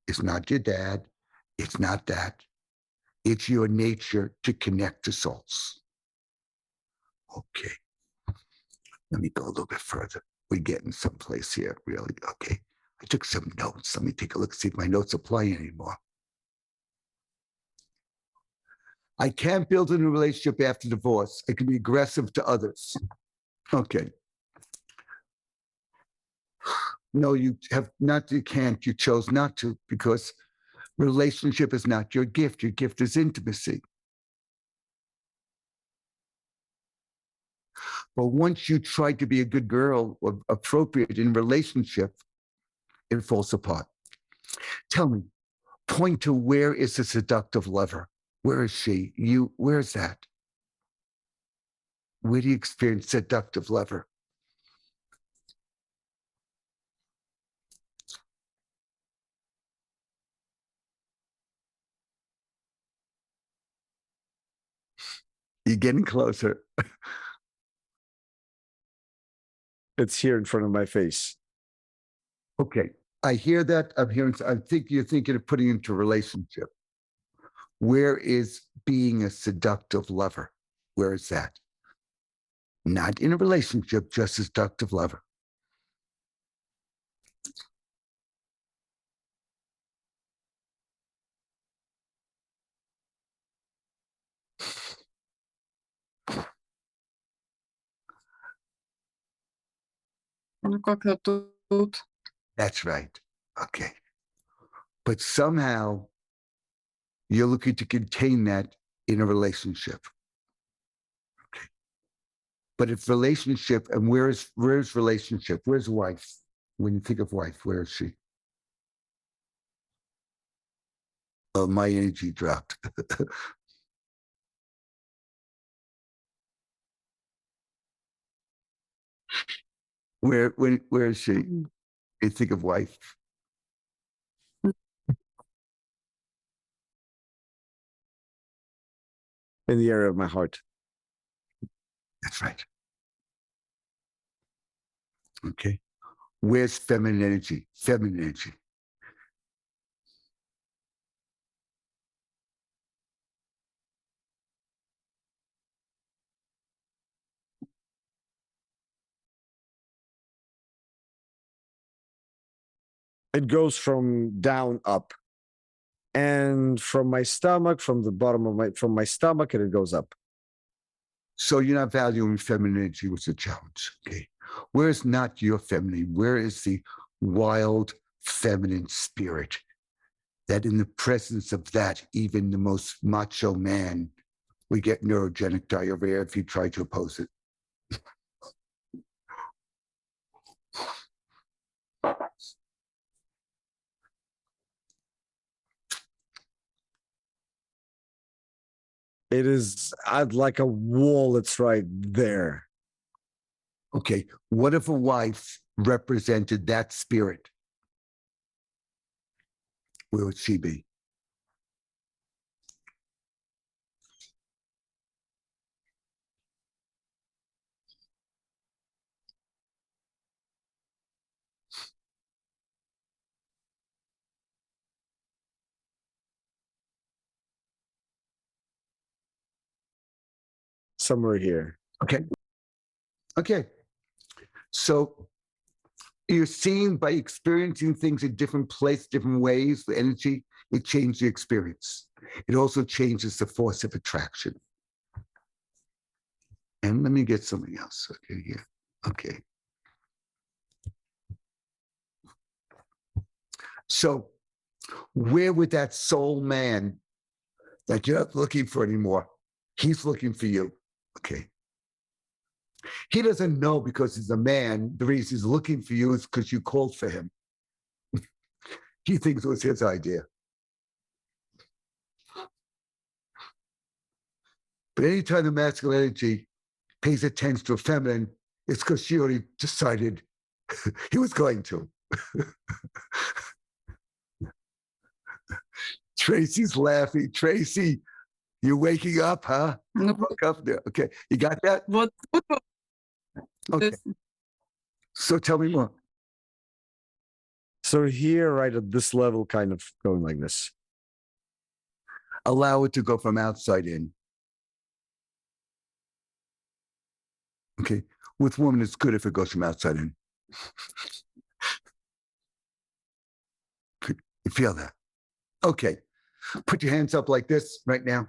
It's not your dad. It's not that. It's your nature to connect to souls. Okay. Let me go a little bit further. We're getting someplace here, really. Okay. I took some notes. Let me take a look, see if my notes apply anymore. I can't build a new relationship after divorce. I can be aggressive to others. Okay. No, you have not, you can't, you chose not to because relationship is not your gift. Your gift is intimacy. But once you try to be a good girl or appropriate in relationship, it falls apart. Tell me, point to where is the seductive lover? Where is she? You, where's that? Where do you experience seductive lover? You're getting closer. It's here in front of my face. Okay. I hear that. I think you're thinking of putting into a relationship. Where is being a seductive lover? Where is that? Not in a relationship, just a seductive lover. Ну, как-то тут. That's right. Okay. But somehow you're looking to contain that in a relationship. Okay. But if relationship, and where's relationship? Where's wife? When you think of wife, where is she? Oh, my energy dropped. where is she? You think of wife. In the area of my heart. That's right. Okay. Where's feminine energy? Feminine energy. It goes from down up. And from my stomach, from the bottom of my stomach, and it goes up. So you're not valuing feminine energy, was a challenge. Okay. Where is not your feminine? Where is the wild feminine spirit? That in the presence of that, even the most macho man, we get neurogenic diarrhea if you try to oppose it. It is like a wall. It's right there. Okay, what if a wife represented that spirit? Where would she be? Somewhere here. Okay. Okay. So you're seeing by experiencing things in different places, different ways, the energy, it changes the experience. It also changes the force of attraction. And let me get something else. Okay, here. Okay. So where would that soul man that you're not looking for anymore, he's looking for you. Okay. He doesn't know because he's a man. The reason he's looking for you is because you called for him. He thinks it was his idea. But anytime the masculine energy pays attention to a feminine, it's because she already decided he was going to. Tracy's laughing. Tracy, you're waking up, huh? Ну, Woke up there. Okay, you got that? вот тут вот Okay, this- so tell me more. So here, right at this level, kind of going like this. Allow it to go from outside in. Okay, with women, it's good if it goes from outside in. You feel that? Okay, put your hands up like this right now.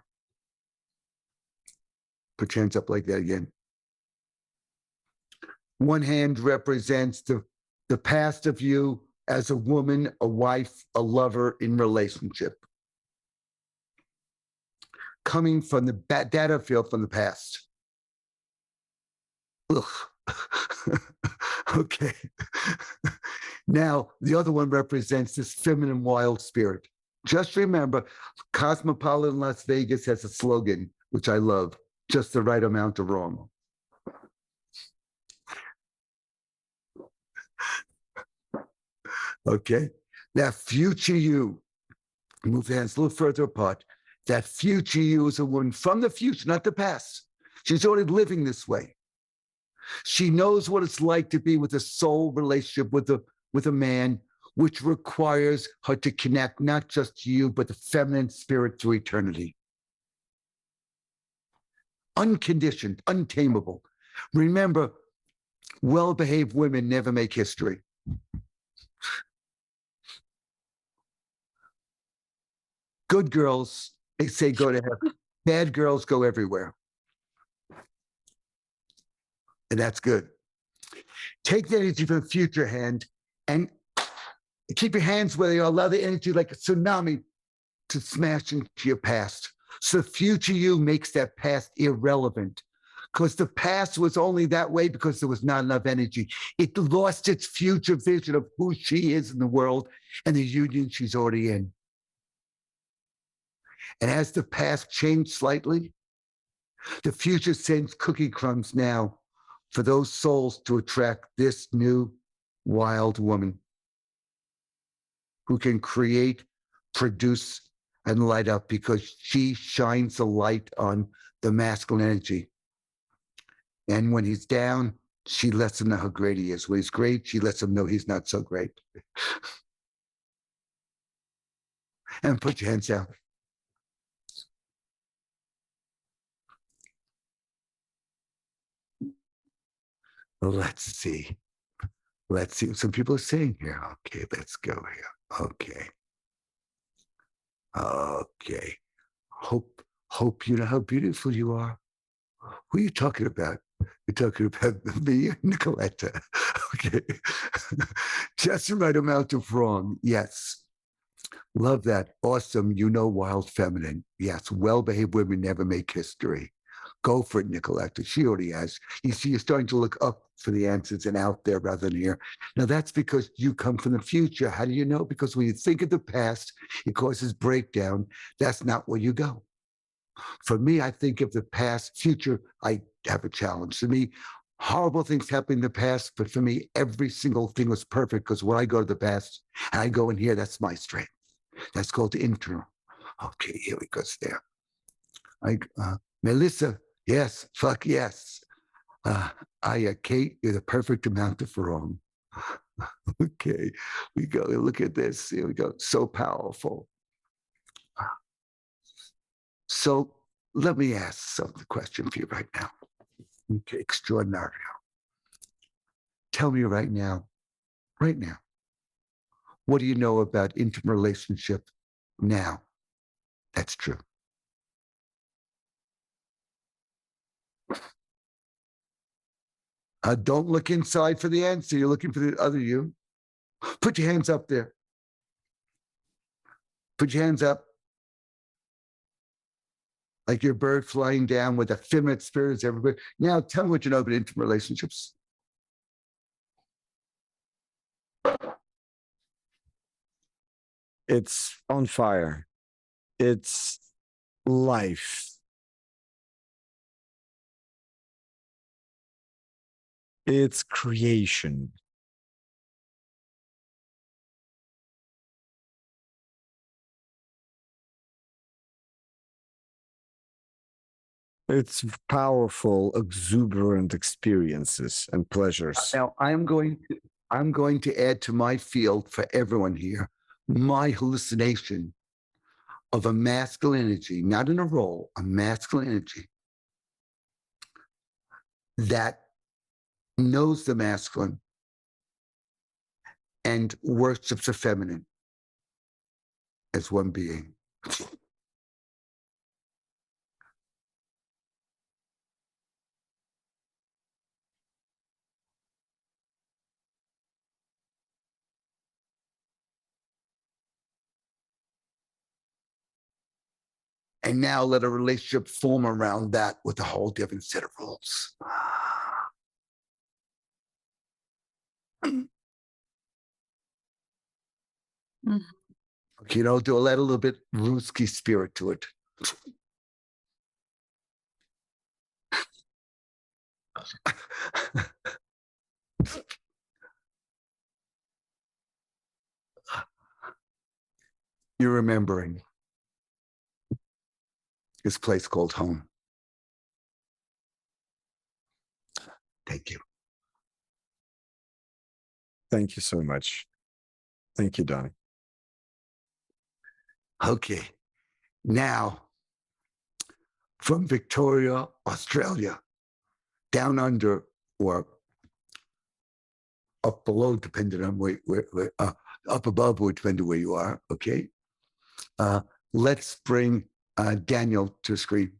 Put your hands up like that again. One hand represents the past of you as a woman, a wife, a lover in relationship. Coming from the data field from the past. Ugh. Okay. Now, the other one represents this feminine wild spirit. Just remember, Cosmopolitan Las Vegas has a slogan, which I love, just the right amount of wrong. Okay. That future you, move the hands a little further apart. That future you is a woman from the future, not the past. She's already living this way. She knows what it's like to be with a soul relationship with a man, which requires her to connect not just to you, but the feminine spirit to eternity. Unconditioned, untamable. Remember, well-behaved women never make history. Good girls, they say go to heaven. Bad girls go everywhere. And that's good. Take the energy from the future hand and keep your hands where they are. Allow the energy like a tsunami to smash into your past. So future you makes that past irrelevant because the past was only that way because there was not enough energy. It lost its future vision of who she is in the world and the union she's already in. And as the past changed slightly, the future sends cookie crumbs now for those souls to attract this new wild woman who can create, produce, and light up because she shines a light on the masculine energy. And when he's down, she lets him know how great he is. When he's great, she lets him know he's not so great. And put your hands down. Let's see. Let's see what some people are saying here. Okay, let's go here. Okay. Okay. Hope you know how beautiful you are. Who are you talking about? You're talking about me and Nicolette. Okay. Just the right amount of wrong. Yes. Love that. Awesome. You know, wild feminine. Yes. Well-behaved women never make history. Go for it, Nicolette. She already has. You see, you're starting to look up for the answers and out there rather than here. Now, that's because you come from the future. How do you know? Because when you think of the past, it causes breakdown. That's not where you go. For me, I think of the past, future, I have a challenge. To me, Horrible things happened in the past, but for me, every single thing was perfect because when I go to the past and I go in here, that's my strength. That's called internal. Okay, here we go there. Like Melissa, yes, fuck yes. Kate, you're the perfect amount of wrong. Okay, we go. Look at this. Here we go. So powerful. So let me ask some question for you right now. Okay, extraordinary. Tell me right now, what do you know about intimate relationship now? That's true. Don't look inside for the answer. You're looking for the other you. Put your hands up there. Put your hands up. Like your bird flying down with a feminine spirit as everybody. Now tell me what you know about intimate relationships. It's on fire. It's life. It's creation. It's powerful, exuberant experiences and pleasures. Now I'm going to add to my field for everyone here my hallucination of a masculine energy, not in a role, a masculine energy that knows the masculine and worships the feminine as one being. And now let a relationship form around that with a whole different set of rules. Okay, do a little bit Ruski spirit to it. You're remembering this place called home. Thank you. Thank you so much. Thank you, Donny. Okay. Now, from Victoria, Australia, down under or up below, depending on where up above, or depending on where you are. Okay. Let's bring Daniel to the screen.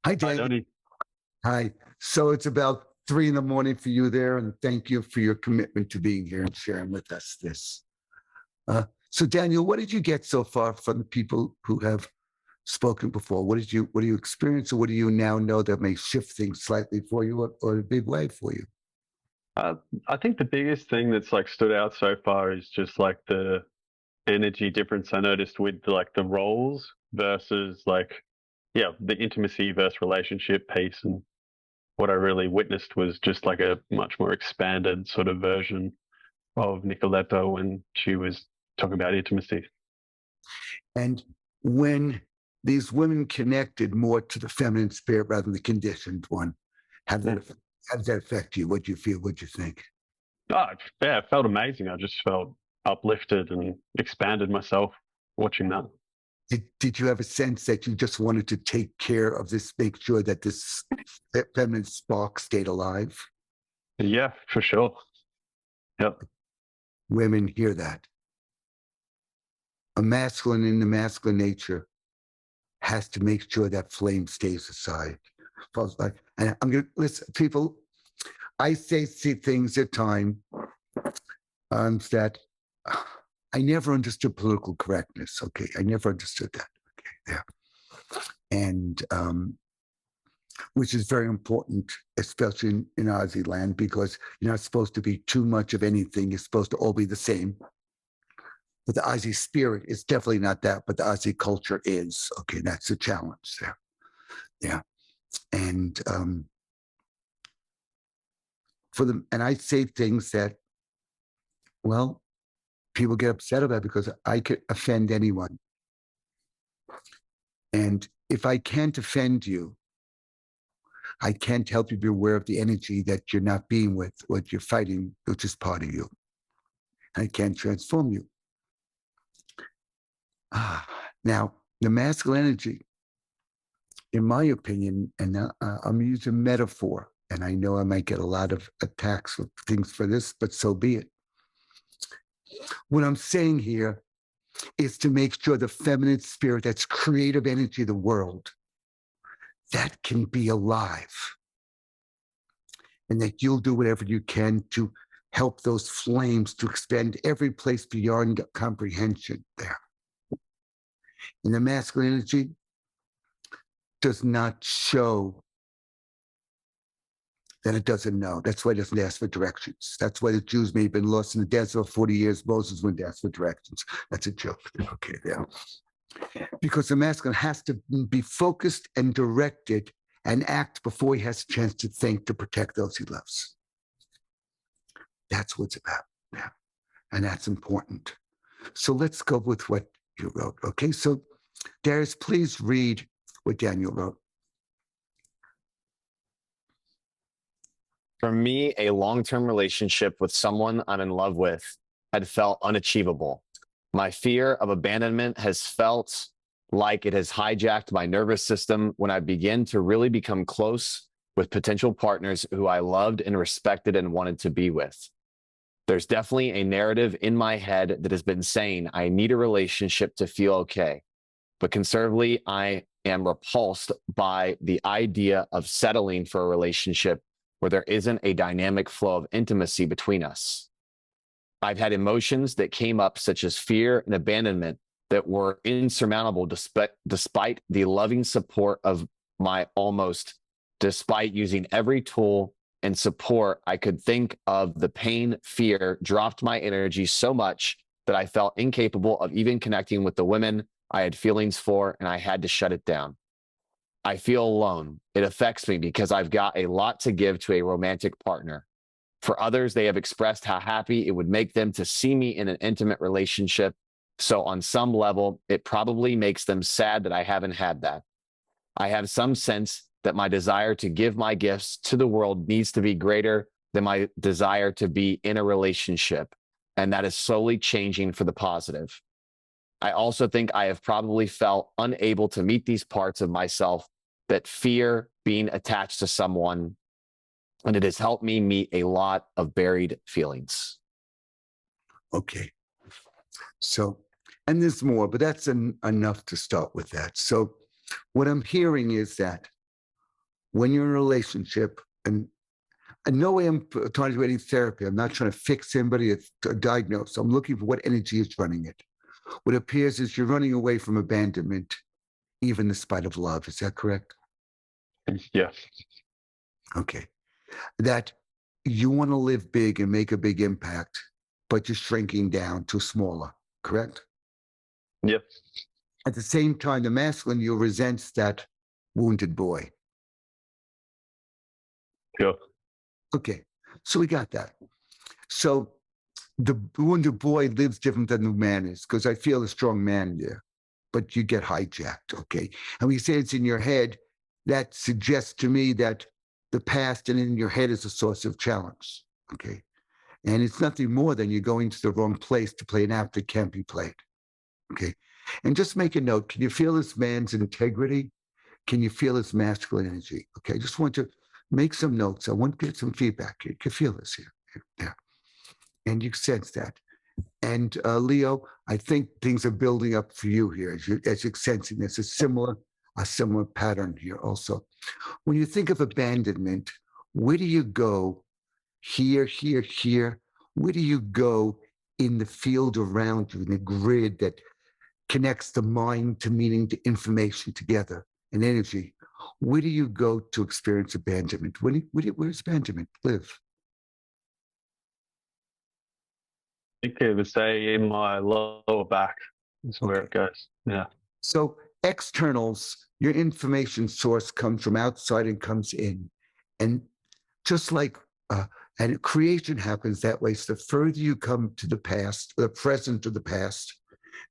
Hi, Daniel. Hi. So it's about 3 a.m. for you there, and thank you for your commitment to being here and sharing with us this. So, Daniel, what did you get so far from the people who have spoken before? What do you experience, or what do you now know that may shift things slightly for you, or a big way for you? I think the biggest thing that's like stood out so far is just like the energy difference I noticed with like the roles versus like, yeah, the intimacy versus relationship piece. And what I really witnessed was just like a much more expanded sort of version of Nicolette when she was talking about intimacy. And when these women connected more to the feminine spirit rather than the conditioned one, how does that affect you? What do you feel? What do you think? Oh, yeah, it felt amazing. I just felt uplifted and expanded myself watching that. Did you have a sense that you just wanted to take care of this, make sure that this feminine spark stayed alive? Yeah, for sure. Yep. Women hear that. A masculine in the masculine nature has to make sure that flame stays aside. And I'm going to listen, people. I see things at times that I never understood political correctness. Okay, I never understood that. Okay, there, and which is very important, especially in Aussie land, because you're not supposed to be too much of anything. You're supposed to all be the same. But the Aussie spirit is definitely not that, but the Aussie culture is. Okay, that's the challenge there. Yeah. And and I say things that, well, people get upset about because I could offend anyone. And if I can't offend you, I can't help you be aware of the energy that you're not being with, what you're fighting, which is part of you. I can't transform you. Now, the masculine energy, in my opinion, and I'm using metaphor, and I know I might get a lot of attacks with things for this, but so be it. What I'm saying here is to make sure the feminine spirit, that's creative energy of the world, that can be alive. And that you'll do whatever you can to help those flames to expand every place beyond comprehension there. And the masculine energy does not show that it doesn't know. That's why it doesn't ask for directions. That's why the Jews may have been lost in the desert for 40 years. Moses wouldn't ask for directions. That's a joke. Okay, yeah. Because the masculine has to be focused and directed and act before he has a chance to think, to protect those he loves. That's what it's about. Yeah. And that's important. So let's go with what you wrote. Okay, so Darius, please read what Daniel wrote. For me, a long-term relationship with someone I'm in love with had felt unachievable. My fear of abandonment has felt like it has hijacked my nervous system when I begin to really become close with potential partners who I loved and respected and wanted to be with. There's definitely a narrative in my head that has been saying I need a relationship to feel okay. But conservatively, I am repulsed by the idea of settling for a relationship where there isn't a dynamic flow of intimacy between us. I've had emotions that came up, such as fear and abandonment, that were insurmountable despite the loving support of my almost, despite using every tool and support I could think of. The pain, fear dropped my energy so much that I felt incapable of even connecting with the women I had feelings for, and I had to shut it down. I feel alone. It affects me because I've got a lot to give to a romantic partner. For others, they have expressed how happy it would make them to see me in an intimate relationship. So on some level, it probably makes them sad that I haven't had that. I have some sense that my desire to give my gifts to the world needs to be greater than my desire to be in a relationship. And that is slowly changing for the positive. I also think I have probably felt unable to meet these parts of myself that fear being attached to someone, and it has helped me meet a lot of buried feelings. Okay. So, and there's more, but that's enough to start with that. So what I'm hearing is that when you're in a relationship, and no way I'm trying to do any therapy, I'm not trying to fix anybody, it's diagnosed. I'm looking for what energy is running it. What appears is you're running away from abandonment, even in spite of love. Is that correct? Yeah. Okay. That you want to live big and make a big impact, but you're shrinking down to smaller, correct? Yep. At the same time, the masculine, you resents that wounded boy. Sure. Okay. So we got that. So the wounded boy lives different than the man is, because I feel a strong man there, but you get hijacked. Okay. And when you say it's in your head, that suggests to me that the past and in your head is a source of challenge. Okay. And it's nothing more than you're going to the wrong place to play an app that can't be played. Okay. And just make a note. Can you feel this man's integrity? Can you feel his masculine energy? Okay. I just want to make some notes. I want to get some feedback. You can feel this here. Yeah. And you sense that. And Leo, I think things are building up for you here as you're sensing this. A similar pattern here also. When you think of abandonment, where do you go? Here. Where do you go in the field around you, in the grid that connects the mind to meaning to information together and energy? Where do you go to experience abandonment? Where does abandonment live? think it would say in my lower back is where it goes. Yeah. So externals, your information source comes from outside and comes in. And just like and creation happens that way. So the further you come to the past, the present or the past,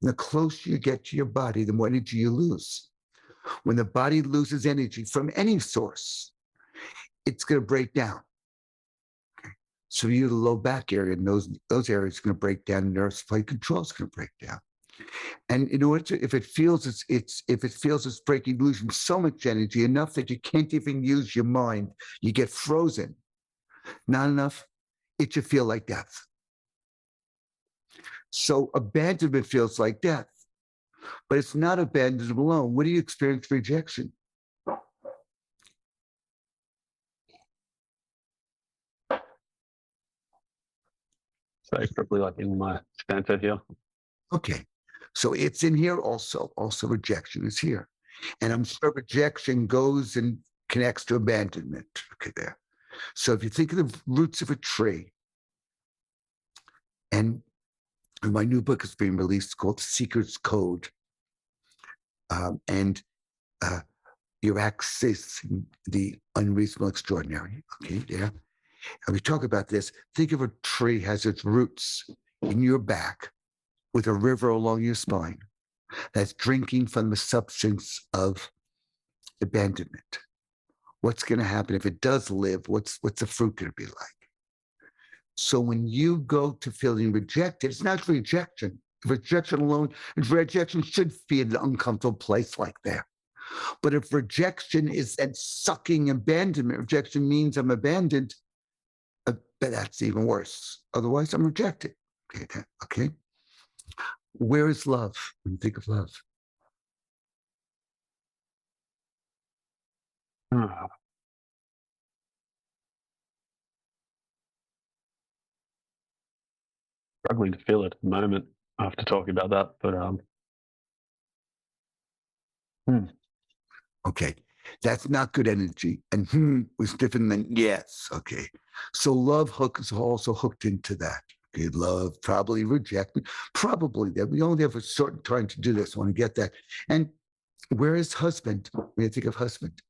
and the closer you get to your body, the more energy you lose. When the body loses energy from any source, it's going to break down. So you the low back area, and those areas are going to break down. Nerve supply control is going to break down. And in order to, if it feels it's breaking, losing so much energy, enough that you can't even use your mind, you get frozen. Not enough, it should feel like death. So abandonment feels like death, but it's not abandonment alone. What do you experience? Rejection. So probably like in my stanza here. Okay. So it's in here also. Also rejection is here. And I'm sure rejection goes and connects to abandonment. Okay, there. So if you think of the roots of a tree, and my new book is being released called Seeker's Code. And you're accessing the unreasonable extraordinary. Okay, there. And we talk about this. Think of a tree has its roots in your back with a river along your spine that's drinking from the substance of abandonment. What's going to happen if it does live? What's the fruit going to be like? So when you go to feeling rejected, it's not rejection. Rejection alone, if rejection should be an uncomfortable place like that. But if rejection is that sucking abandonment, rejection means I'm abandoned, but that's even worse. Otherwise, I'm rejected. Okay, okay. Where is love when you think of love? Struggling to feel it at the moment after talking about that, but Okay, that's not good energy. And was different than yes. Okay, so love hook is also hooked into that. Okay, love, probably rejection, probably that we only have a certain time to do this. I want to get that. And where is husband? When you think of husband,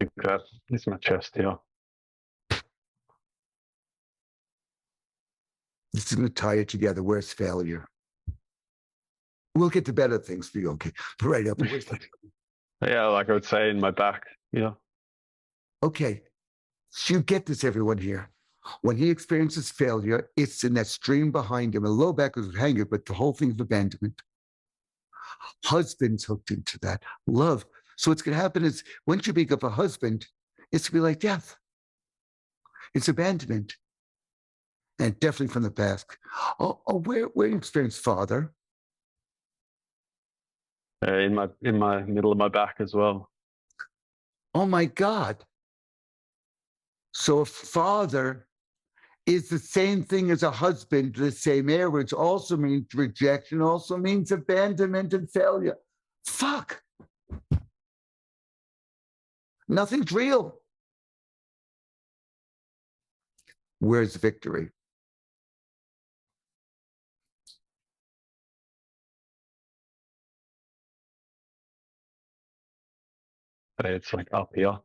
I think that is my chest here. this is going to tie it together. Where's failure? We'll get to better things for you. Okay, but right up. Yeah, like I would say in my back. Yeah. Okay, so you get this, everyone here. When he experiences failure, it's in that stream behind him. A low back is hanging, but the whole thing's abandonment. Husband's hooked into that. Love. So what's going to happen is once you become a husband, it's going to be like death. It's abandonment. And definitely from the past. Where you experience father? In my middle of my back as well. Oh my God. So a father is the same thing as a husband, the same marriage also means rejection, also means abandonment and failure. Fuck. Nothing's real. Where's victory? It's like up here.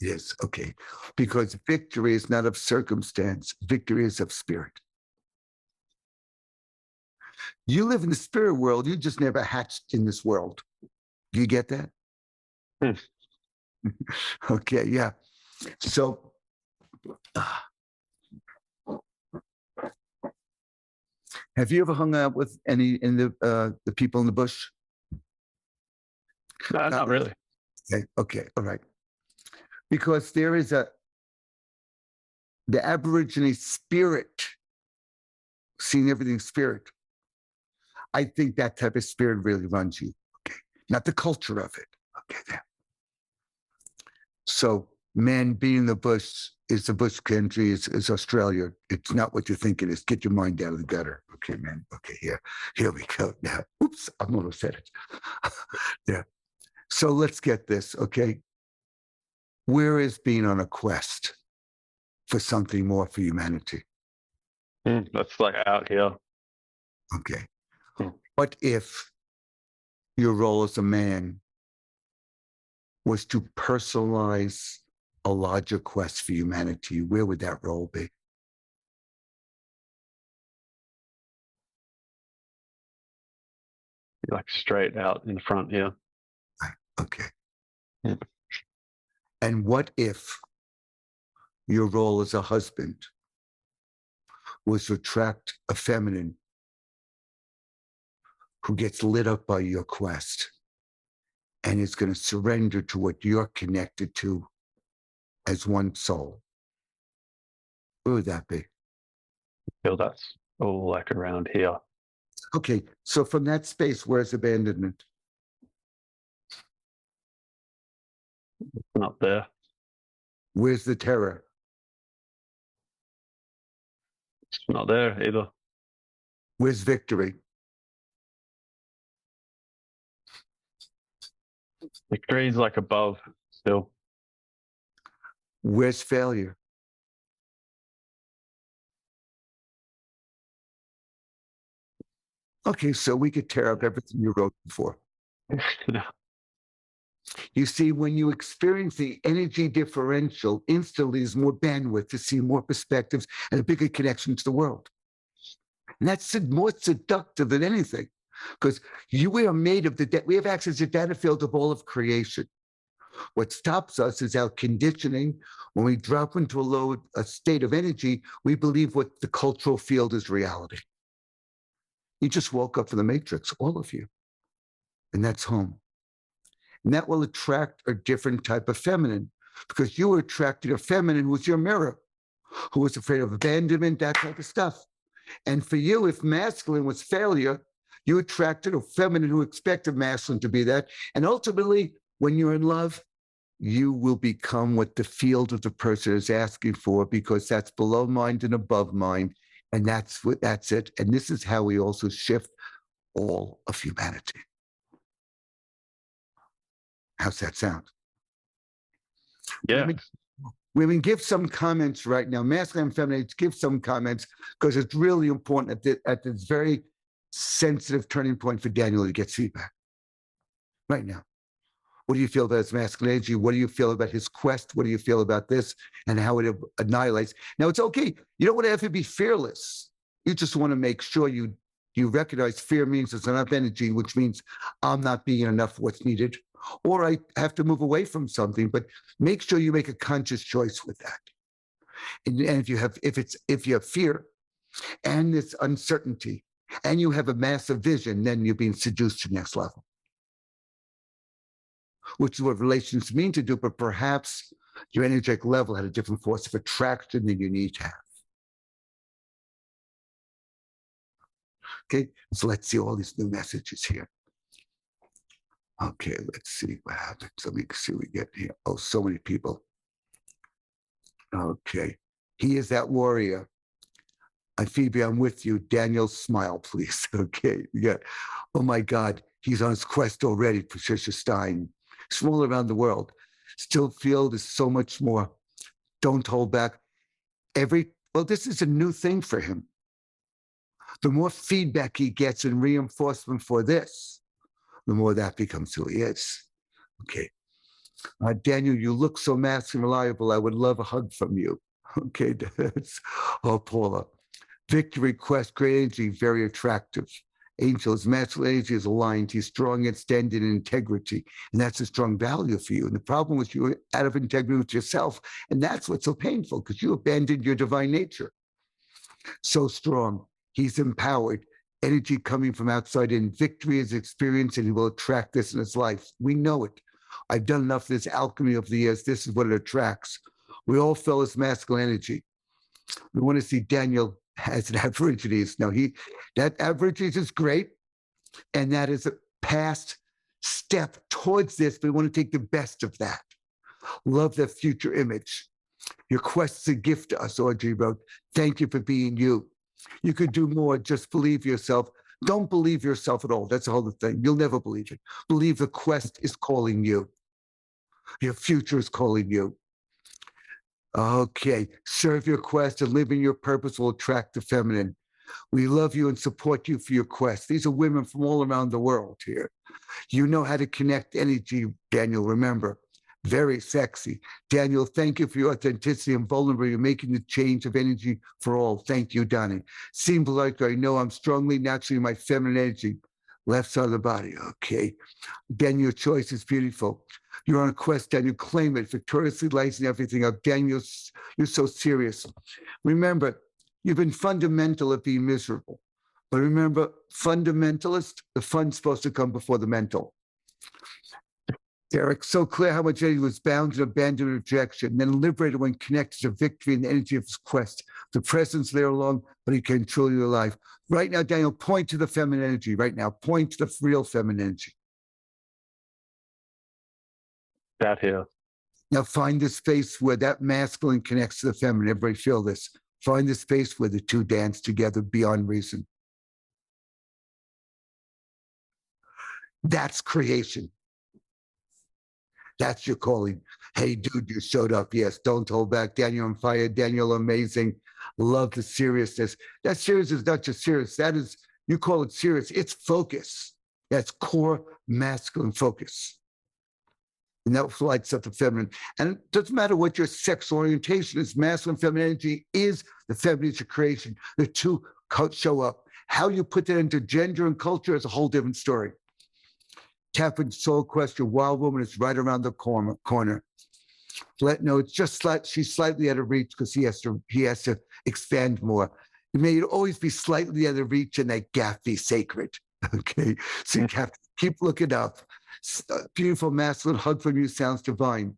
Yes, okay. Because victory is not of circumstance, victory is of spirit. You live in the spirit world, you just never hatched in this world. Do you get that? Okay, yeah. So, have you ever hung out with any in the people in the bush? No, not really. Okay, all right. Because there is the Aborigine spirit, seeing everything spirit. I think that type of spirit really runs you. Okay, not the culture of it. Okay, there. So, man, being in the bush is the bush country, is Australia. It's not what you're thinking. It's get your mind out of the gutter. Okay, man. Okay, here we go. Now, oops, I almost said it. Yeah. So let's get this. Okay. Where is being on a quest for something more for humanity? That's like out here. Okay. Hmm. What if your role as a man was to personalize a larger quest for humanity? Where would that role be? Like straight out in front here. Okay. Yeah. And what if your role as a husband was to attract a feminine who gets lit up by your quest and is going to surrender to what you're connected to as one soul? Where would that be? Feel that's all like around here. Okay, so from that space, where's abandonment? Not there. Where's the terror? It's not there either. Where's victory? Victory's like above still. Where's failure? Okay, so we could tear up everything you wrote before. You see, when you experience the energy differential, instantly there's more bandwidth to see more perspectives and a bigger connection to the world. And that's more seductive than anything, because we are made of we have access to the data field of all of creation. What stops us is our conditioning. When we drop into a state of energy, we believe what the cultural field is reality. You just woke up from the matrix, all of you. And that's home. And that will attract a different type of feminine, because you were attracted to a feminine who was your mirror, who was afraid of abandonment, that type of stuff. And for you, if masculine was failure, you attracted a feminine who expected masculine to be that. And ultimately, when you're in love, you will become what the field of the person is asking for, because that's below mind and above mind. And that's it. And this is how we also shift all of humanity. How's that sound? Yeah. Women, give some comments right now. Masculine and feminine, give some comments, because it's really important at this very sensitive turning point for Daniel to get feedback right now. What do you feel about his masculine energy? What do you feel about his quest? What do you feel about this and how it annihilates? Now, it's okay. You don't want to have to be fearless. You just want to make sure you recognize fear means there's enough energy, which means I'm not being enough what's needed, or I have to move away from something. But make sure you make a conscious choice with that. And if you have fear and this uncertainty, and you have a massive vision, then you're being seduced to the next level, which is what relations mean to do. But perhaps your energetic level had a different force of attraction than you need to have. Okay, so let's see all these new messages here. Okay, let's see what happens. Let me see what we get here. Oh, so many people. Okay, he is that warrior. Phoebe, I'm with you. Daniel, smile, please. Okay, yeah. Oh my God, he's on his quest already, Patricia Stein. Small around the world. Still feel there's so much more. Don't hold back. Well, this is a new thing for him. The more feedback he gets and reinforcement for this, the more that becomes who he is. Okay. Daniel, you look so masculine and reliable. I would love a hug from you. Okay. Oh, Paula. Victory quest, great energy, very attractive. Angel's masculine energy is aligned. He's strong, extended in integrity. And that's a strong value for you. And the problem was you were out of integrity with yourself. And that's what's so painful, because you abandoned your divine nature. So strong. He's empowered. Energy coming from outside in. Victory is experience, and he will attract this in his life. We know it. I've done enough of this alchemy over the years. This is what it attracts. We all feel his masculine energy. We want to see Daniel as an aborigines. Now, that aborigines is great, and that is a past step towards this. We want to take the best of that. Love the future image. Your quest is a gift to us, Audrey wrote. Thank you for being you. You could do more. Just believe yourself. Don't believe yourself at all. That's the whole thing. You'll never believe it. Believe the quest is calling you. Your future is calling you. Okay. Serve your quest and live in your purpose will attract the feminine. We love you and support you for your quest. These are women from all around the world here. You know how to connect energy, Daniel, remember. Very sexy. Daniel, thank you for your authenticity and vulnerability. You're making the change of energy for all. Thank you, Donny. Seems like I know I'm strongly, naturally my feminine energy. Left side of the body. Okay. Daniel, your choice is beautiful. You're on a quest, Daniel. Claim it. Victoriously lighting everything up. Daniel, you're so serious. Remember, you've been fundamental at being miserable. But remember, fundamentalist, the fun's supposed to come before the mental. Derek, so clear how much energy was bound and abandoned rejection, then liberated when connected to victory and the energy of his quest. The presence there along, but he can truly your life. Right now, Daniel, point to the feminine energy. Right now, point to the real feminine energy. That here. Now find the space where that masculine connects to the feminine. Everybody feel this. Find the space where the two dance together beyond reason. That's creation. That's your calling. Hey, dude, you showed up. Yes, don't hold back. Daniel on fire. Daniel, amazing. Love the seriousness. That serious is not just serious. That is, you call it serious. It's focus. That's core masculine focus. And that lights up the feminine. And it doesn't matter what your sexual orientation is, masculine feminine energy is the feminine creation. The two show up. How you put that into gender and culture is a whole different story. Tap into soul quest. Your wild woman is right around the corner. Let know it's just she's slightly out of reach because he has to expand more. It may always be slightly out of reach and that gap be sacred. Okay, so you have to keep looking up. Beautiful masculine hug from you sounds divine.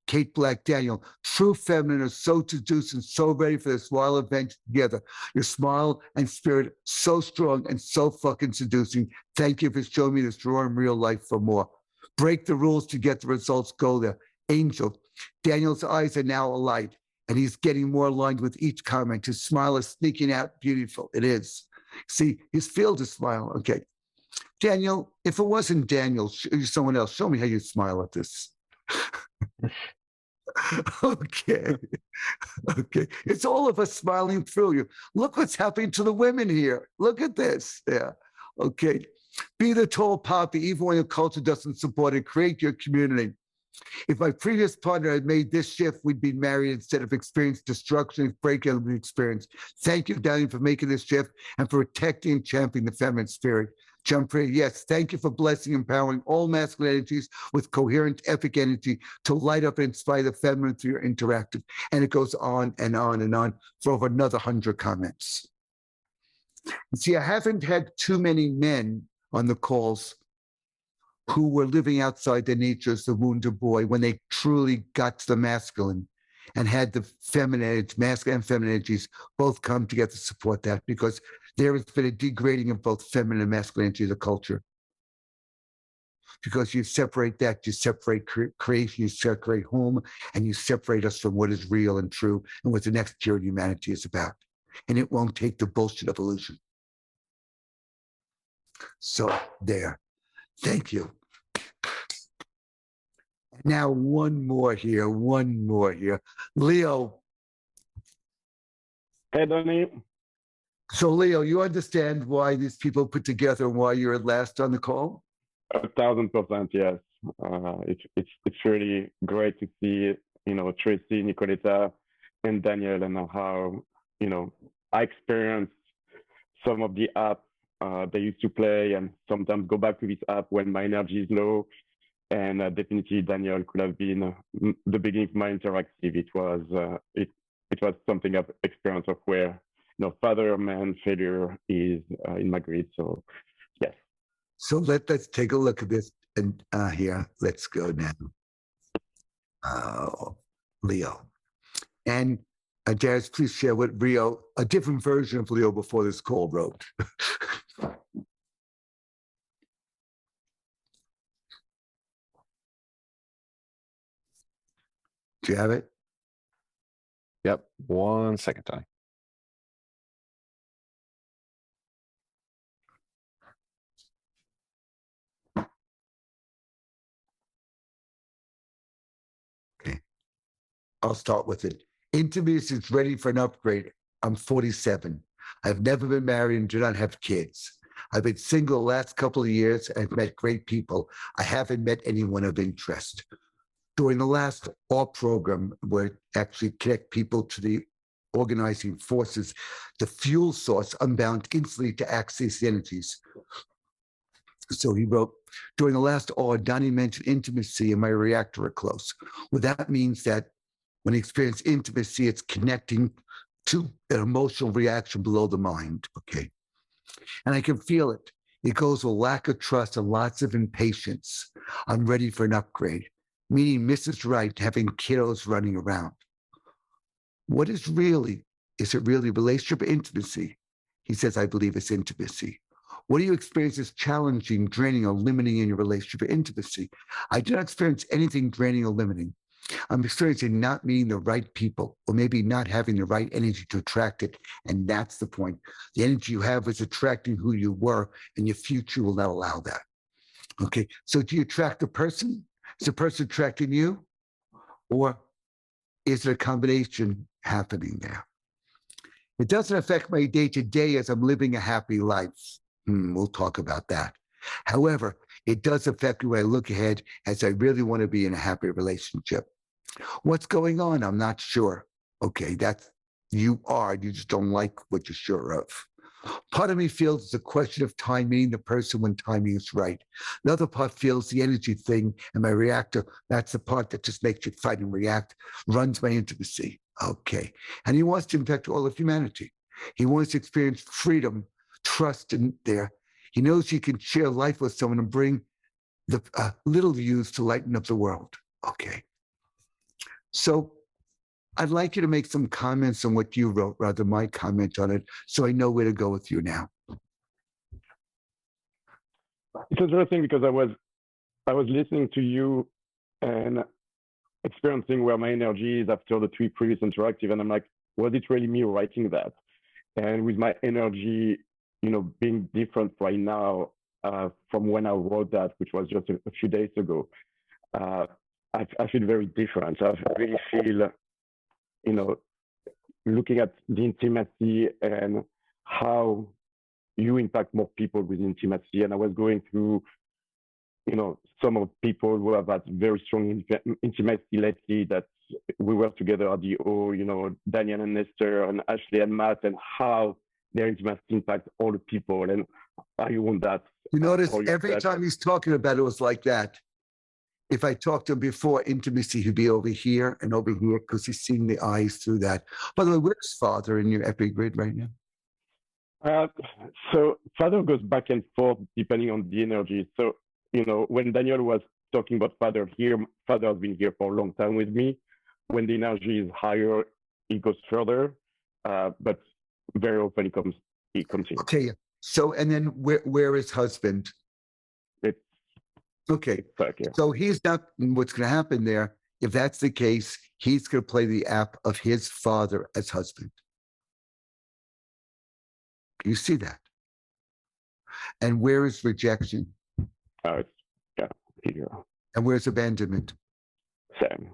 Kate Black, Daniel, true feminine are so seducing, so ready for this wild adventure together. Your smile and spirit so strong and so fucking seducing. Thank you for showing me this draw in real life for more. Break the rules to get the results. Go there. Angel, Daniel's eyes are now alight, and he's getting more aligned with each comment. His smile is sneaking out. Beautiful. It is. See, his field is smile. Okay. Daniel, if it wasn't Daniel, someone else, show me how you smile at this. Okay. Okay. It's all of us smiling through you. Look what's happening to the women here. Look at this. Yeah. Okay. Be the tall poppy, even when your culture doesn't support it. Create your community. If my previous partner had made this shift, we'd be married instead of experiencing destruction and breaking of the experience. Thank you, Donny, for making this shift and for protecting and championing the feminine spirit. Jump free. Yes, thank you for blessing and empowering all masculine energies with coherent, epic energy to light up and inspire the feminine through your interactive. And it goes on and on and on for over another 100 comments. See, I haven't had too many men on the calls who were living outside their nature as the wounded boy when they truly got to the masculine and had the feminine, masculine and feminine energies both come together to support that, because there has been a degrading of both feminine and masculine energy of the culture. Because you separate that, you separate creation, you separate home, and you separate us from what is real and true and what the next tier of humanity is about. And it won't take the bullshit of illusion. So there. Thank you. Now one more here. Leo. Hey, Donny. So Leo, you understand why these people put together and why you're at last on the call? 1,000%, yes. It's really great to see, Tracy, Nicolette, and Daniel, and how, I experienced some of the apps they used to play, and sometimes go back to this app when my energy is low. And definitely Daniel could have been the beginning of my interactive. It was something I've experienced of where, father, man, failure is in my grid. So yes. So let's take a look at this. And here, let's go now. Leo. And Darius, please share what Rio, a different version of Leo before this call, wrote. Do you have it? Yep. 1 second, Donny. Okay. I'll start with it. Intimacy is ready for an upgrade. I'm 47. I've never been married and do not have kids. I've been single the last couple of years. I've met great people. I haven't met anyone of interest. During the last AW program, where actually connect people to the organizing forces, the fuel source unbound instantly to access the energies. So he wrote, during the last AW, Donny mentioned intimacy and my reactor are close. Well, that means that when you experience intimacy, it's connecting to an emotional reaction below the mind, okay? And I can feel it. It goes with lack of trust and lots of impatience. I'm ready for an upgrade, meaning Mrs. Right having kiddos running around. What is it really relationship or intimacy? He says, I believe it's intimacy. What do you experience as challenging, draining, or limiting in your relationship or intimacy? I do not experience anything draining or limiting. I'm experiencing not meeting the right people, or maybe not having the right energy to attract it. And that's the point. The energy you have is attracting who you were, and your future will not allow that. Okay. So do you attract a person? Is the person attracting you? Or is there a combination happening there? It doesn't affect my day to day as I'm living a happy life. We'll talk about that. However, it does affect the way I look ahead as I really want to be in a happy relationship. What's going on? I'm not sure. Okay, that's you just don't like what you're sure of. Part of me feels it's a question of time, meeting the person when timing is right. The other part feels the energy thing and my reactor, that's the part that just makes you fight and react, runs my intimacy. Okay. And he wants to impact all of humanity. He wants to experience freedom, trust in there. He knows he can share life with someone and bring the little yous to lighten up the world. Okay. So I'd like you to make some comments on what you wrote, rather than my comment on it, so I know where to go with you now. It's interesting because I was listening to you and experiencing where my energy is after the 3 previous interactive, and I'm like, was it really me writing that? And with my energy, being different right now from when I wrote that, which was just a few days ago, I feel very different. I really feel, looking at the intimacy and how you impact more people with intimacy. And I was going through, some of people who have had very strong intimacy lately, that we were together at the O, Daniel and Esther and Ashley and Matt, and how their intimacy impacts all the people. And I want that. You notice every time he's talking about it was like that. If I talked to him before intimacy, he'd be over here and over here because he's seeing the eyes through that. By the way, where's Father in your epic grid right now? So Father goes back and forth depending on the energy. So, when Daniel was talking about Father here, Father has been here for a long time with me. When the energy is higher, he goes further, but very often he comes here. Okay. So, and then where is husband? Okay, so he's not, what's going to happen there, if that's the case, he's going to play the app of his father as husband. You see that? And where is rejection? Yeah, here. And where's abandonment? Same.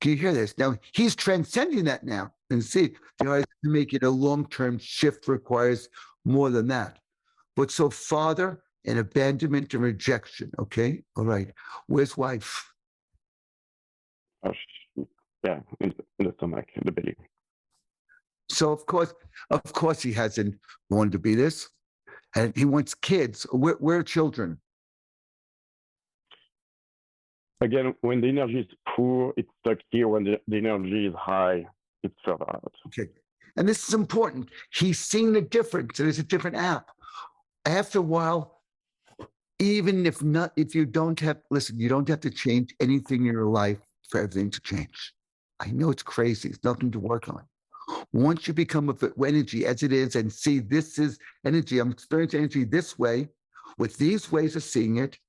Can you hear this? Now, he's transcending that now. And see, to make it a long-term shift requires more than that. But so father and abandonment and rejection, okay? All right. Where's wife? Yeah, in the stomach, in the belly. So of course he hasn't wanted to be this. And he wants kids. Where are children? Again, when the energy is poor, it's stuck here. When the energy is high, it's further out. Okay. And this is important. He's seeing the difference. There's a different app. After a while, even if you don't have, you don't have to change anything in your life for everything to change. I know it's crazy. It's nothing to work on. Once you become of energy as it is and see this is energy, I'm experiencing energy this way, with these ways of seeing it,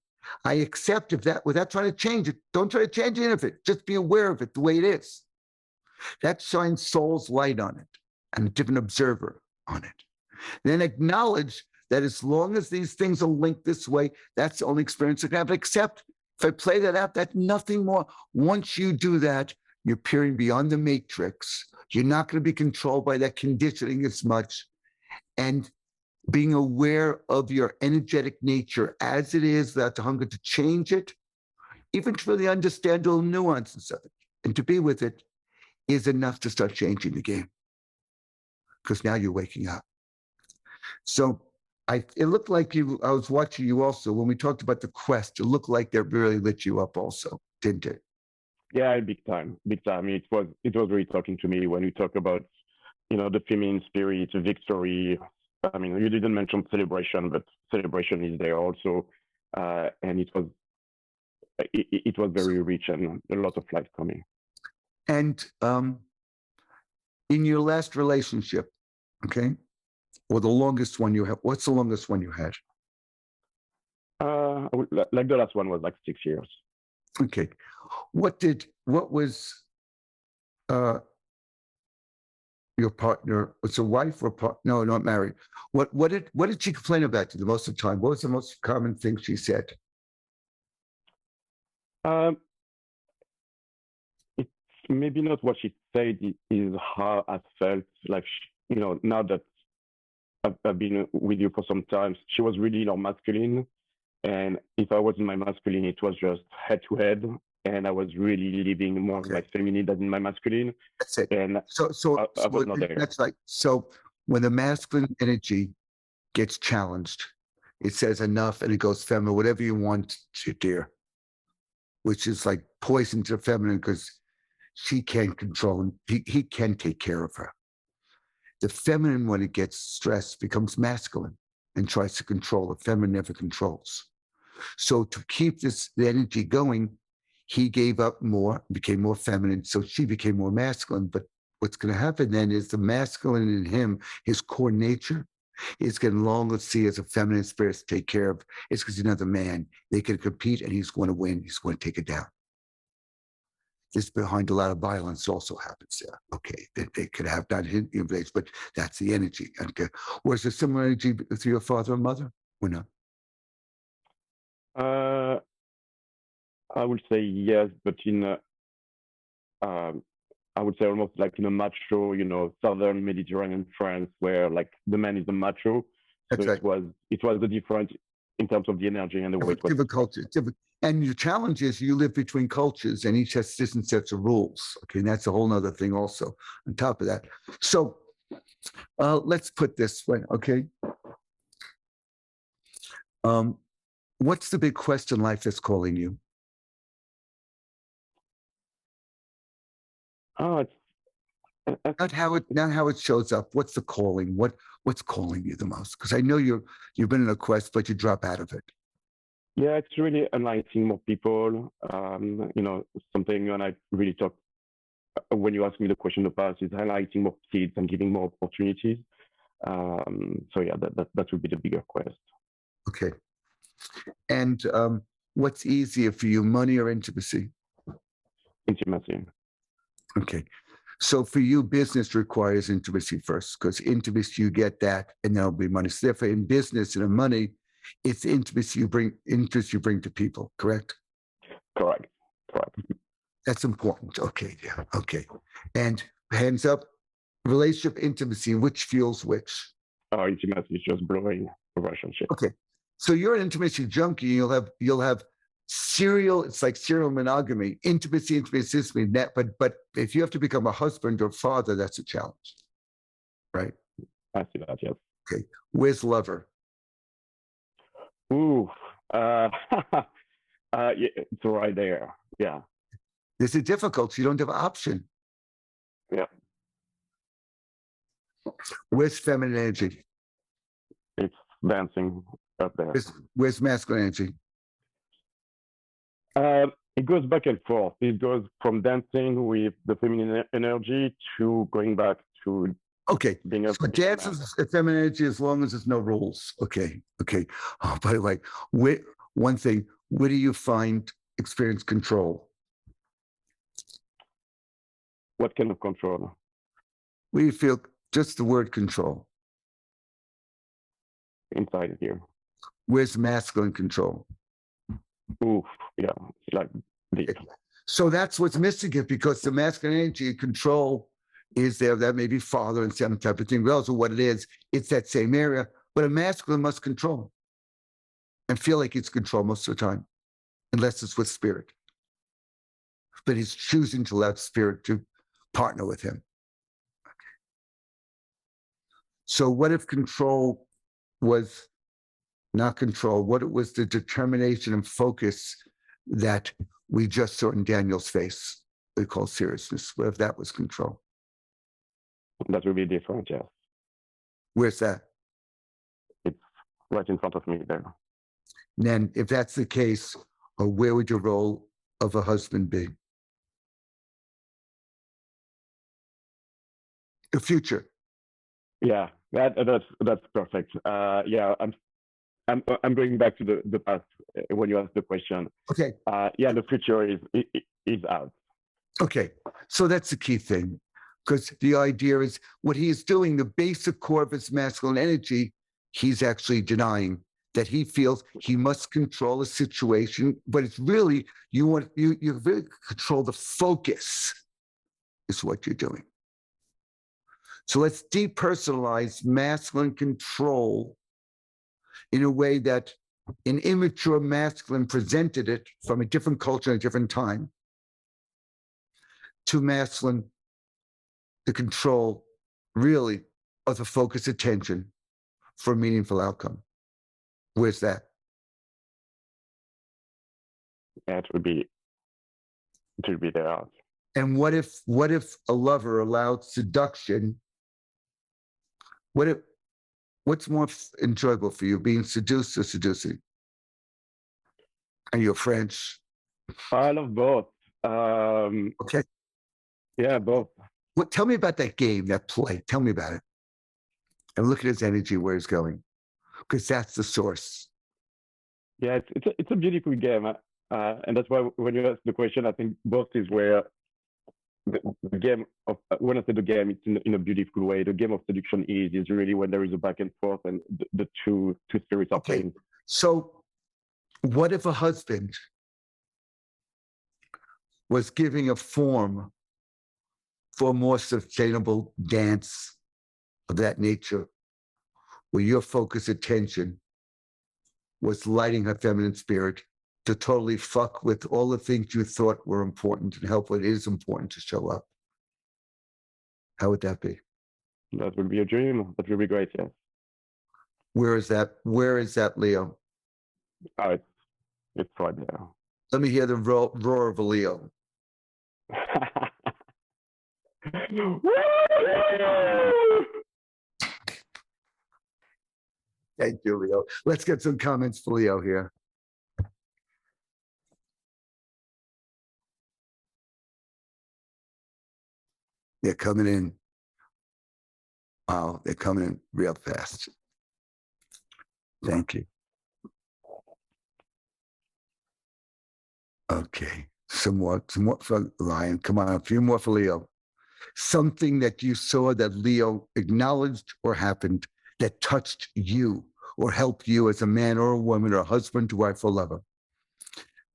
I accept of that without trying to change it. Don't try to change any of it. Just be aware of it the way it is. That shines soul's light on it and a different observer on it. Then acknowledge that as long as these things are linked this way, that's the only experience I can have. Except if I play that out, that's nothing more. Once you do that, You're peering beyond the matrix. You're not going to be controlled by that conditioning as much. And being aware of your energetic nature as it is, without the hunger to change it, even to really understand all the nuances of it and to be with it, is enough to start changing the game. Because now you're waking up. So it looked like I was watching you also when we talked about the quest. It looked like that really lit you up also, didn't it? Yeah, big time, big time. It was really talking to me when we talk about, the feminine spirit, victory. I mean, you didn't mention celebration, but celebration is there also, and it was very rich and a lot of light coming. And in your last relationship, okay, or the longest one you have, what's the longest one you had? Like the last one was like 6 years. Okay, what was your partner? Was a wife or no, not married? What did she complain about you the most of the time? What was the most common thing she said? It's maybe not what she said. It is how I felt. Like, now that I've been with you for some time, she was really masculine. And if I was in my masculine, it was just head to head. And I was really living more in my feminine than in my masculine. That's it. And So I was not there. That's like, so when the masculine energy gets challenged, it says enough and it goes feminine, whatever you want to, dear, which is like poison to the feminine because she can't control him. He can take care of her. The feminine, when it gets stressed, becomes masculine and tries to control. The feminine never controls. So to keep the energy going, he gave up more, became more feminine. So she became more masculine. But what's going to happen then is the masculine in him, his core nature, is getting long to see as a feminine spirit to take care of. It's because he's another man. They can compete and he's going to win. He's going to take it down. This behind a lot of violence also happens there. Okay, they could have not hit your place, but that's the energy. Okay. Was there similar energy with your father and mother or no? I would say yes, but I would say almost like in a macho, southern Mediterranean France, where like the man is the macho. That's so right. it was the different in terms of the energy and the way it was. Different cultures, different. And your challenge is you live between cultures and each has different sets of rules. Okay, and that's a whole nother thing also on top of that. So let's put this way, okay? What's the big quest in life that's calling you? Oh, Not how it shows up. What's the calling? What's calling you the most? Because I know you've been in a quest, but you drop out of it. Yeah, it's really enlightening more people. Something when I really talk when you ask me the question in the past is highlighting more kids and giving more opportunities. So yeah, that would be the bigger quest. Okay. And what's easier for you, money or intimacy? Intimacy. Okay. So for you, business requires intimacy first, because intimacy, you get that, and there'll be money. So therefore, in business and in money, it's intimacy interest you bring to people, correct? Correct. That's important. Okay, yeah. Okay. And hands up, relationship intimacy, which fuels which? Intimacy is just blowing a relationship. Okay. So you're an intimacy junkie. You'll have serial, it's like serial monogamy, intimacy, net. But if you have to become a husband or father, that's a challenge. Right? I see that, yes. Okay. Where's lover? Ooh. Yeah, it's right there. Yeah. This is difficult. You don't have an option. Yeah. Where's feminine energy? It's dancing up there. Where's masculine energy? It goes back and forth. It goes from dancing with the feminine energy to going back to being a. So dance is feminine energy as long as there's no rules. Okay. Oh, by the way, one thing, where do you experience control? What kind of control? Where do you feel just the word control? Inside here. Where's masculine control? Ooh, yeah, it's like deep. So that's what's missing it, because the masculine energy control is there. That may be father and some type of thing. Regardless of what it is, it's that same area. But a masculine must control and feel like it's control most of the time, unless it's with spirit. But he's choosing to let spirit to partner with him. So what if control was not control? What it was the determination and focus that we just saw in Daniel's face, we call seriousness. What if that was control? That will be different, yes. Where's that? It's right in front of me there. And then if that's the case, where would your role of a husband be? The future. Yeah, that's perfect. Yeah, I'm going back to the past when you asked the question. Okay. Yeah, the future is out. Okay. So that's the key thing, because the idea is what he is doing, the basic core of his masculine energy, he's actually denying that he feels he must control a situation, but it's really, you really control the focus is what you're doing. So let's depersonalize masculine control in a way that an immature masculine presented it from a different culture, a different time, to masculine, the control really of the focus attention for a meaningful outcome. Where's that? Yeah, it would be there. And what if a lover allowed seduction? What's more enjoyable for you, being seduced or seducing? And you're French. I love both. Okay. Yeah, both. Tell me about that game, that play. Tell me about it. And look at his energy, where he's going, because that's the source. Yeah, it's a beautiful game, and that's why when you ask the question, I think both is where the game of, when I say the game, it's in a beautiful way. The game of seduction is really when there is a back and forth and the two spirits are playing. So what if a husband was giving a form for a more sustainable dance of that nature, where your focus attention was lighting her feminine spirit to totally fuck with all the things you thought were important and help what is important to show up? How would that be? That would be a dream. That would be great, yes. Where is that? Where is that, Leo? Oh, it's right there. Let me hear the roar of a Leo. Thank you, Leo. Let's get some comments for Leo here. They're coming in. Wow, they're coming in real fast. Thank you. Okay, some more for Lion. Come on, a few more for Leo. Something that you saw that Leo acknowledged or happened that touched you or helped you as a man or a woman or a husband, wife, or lover.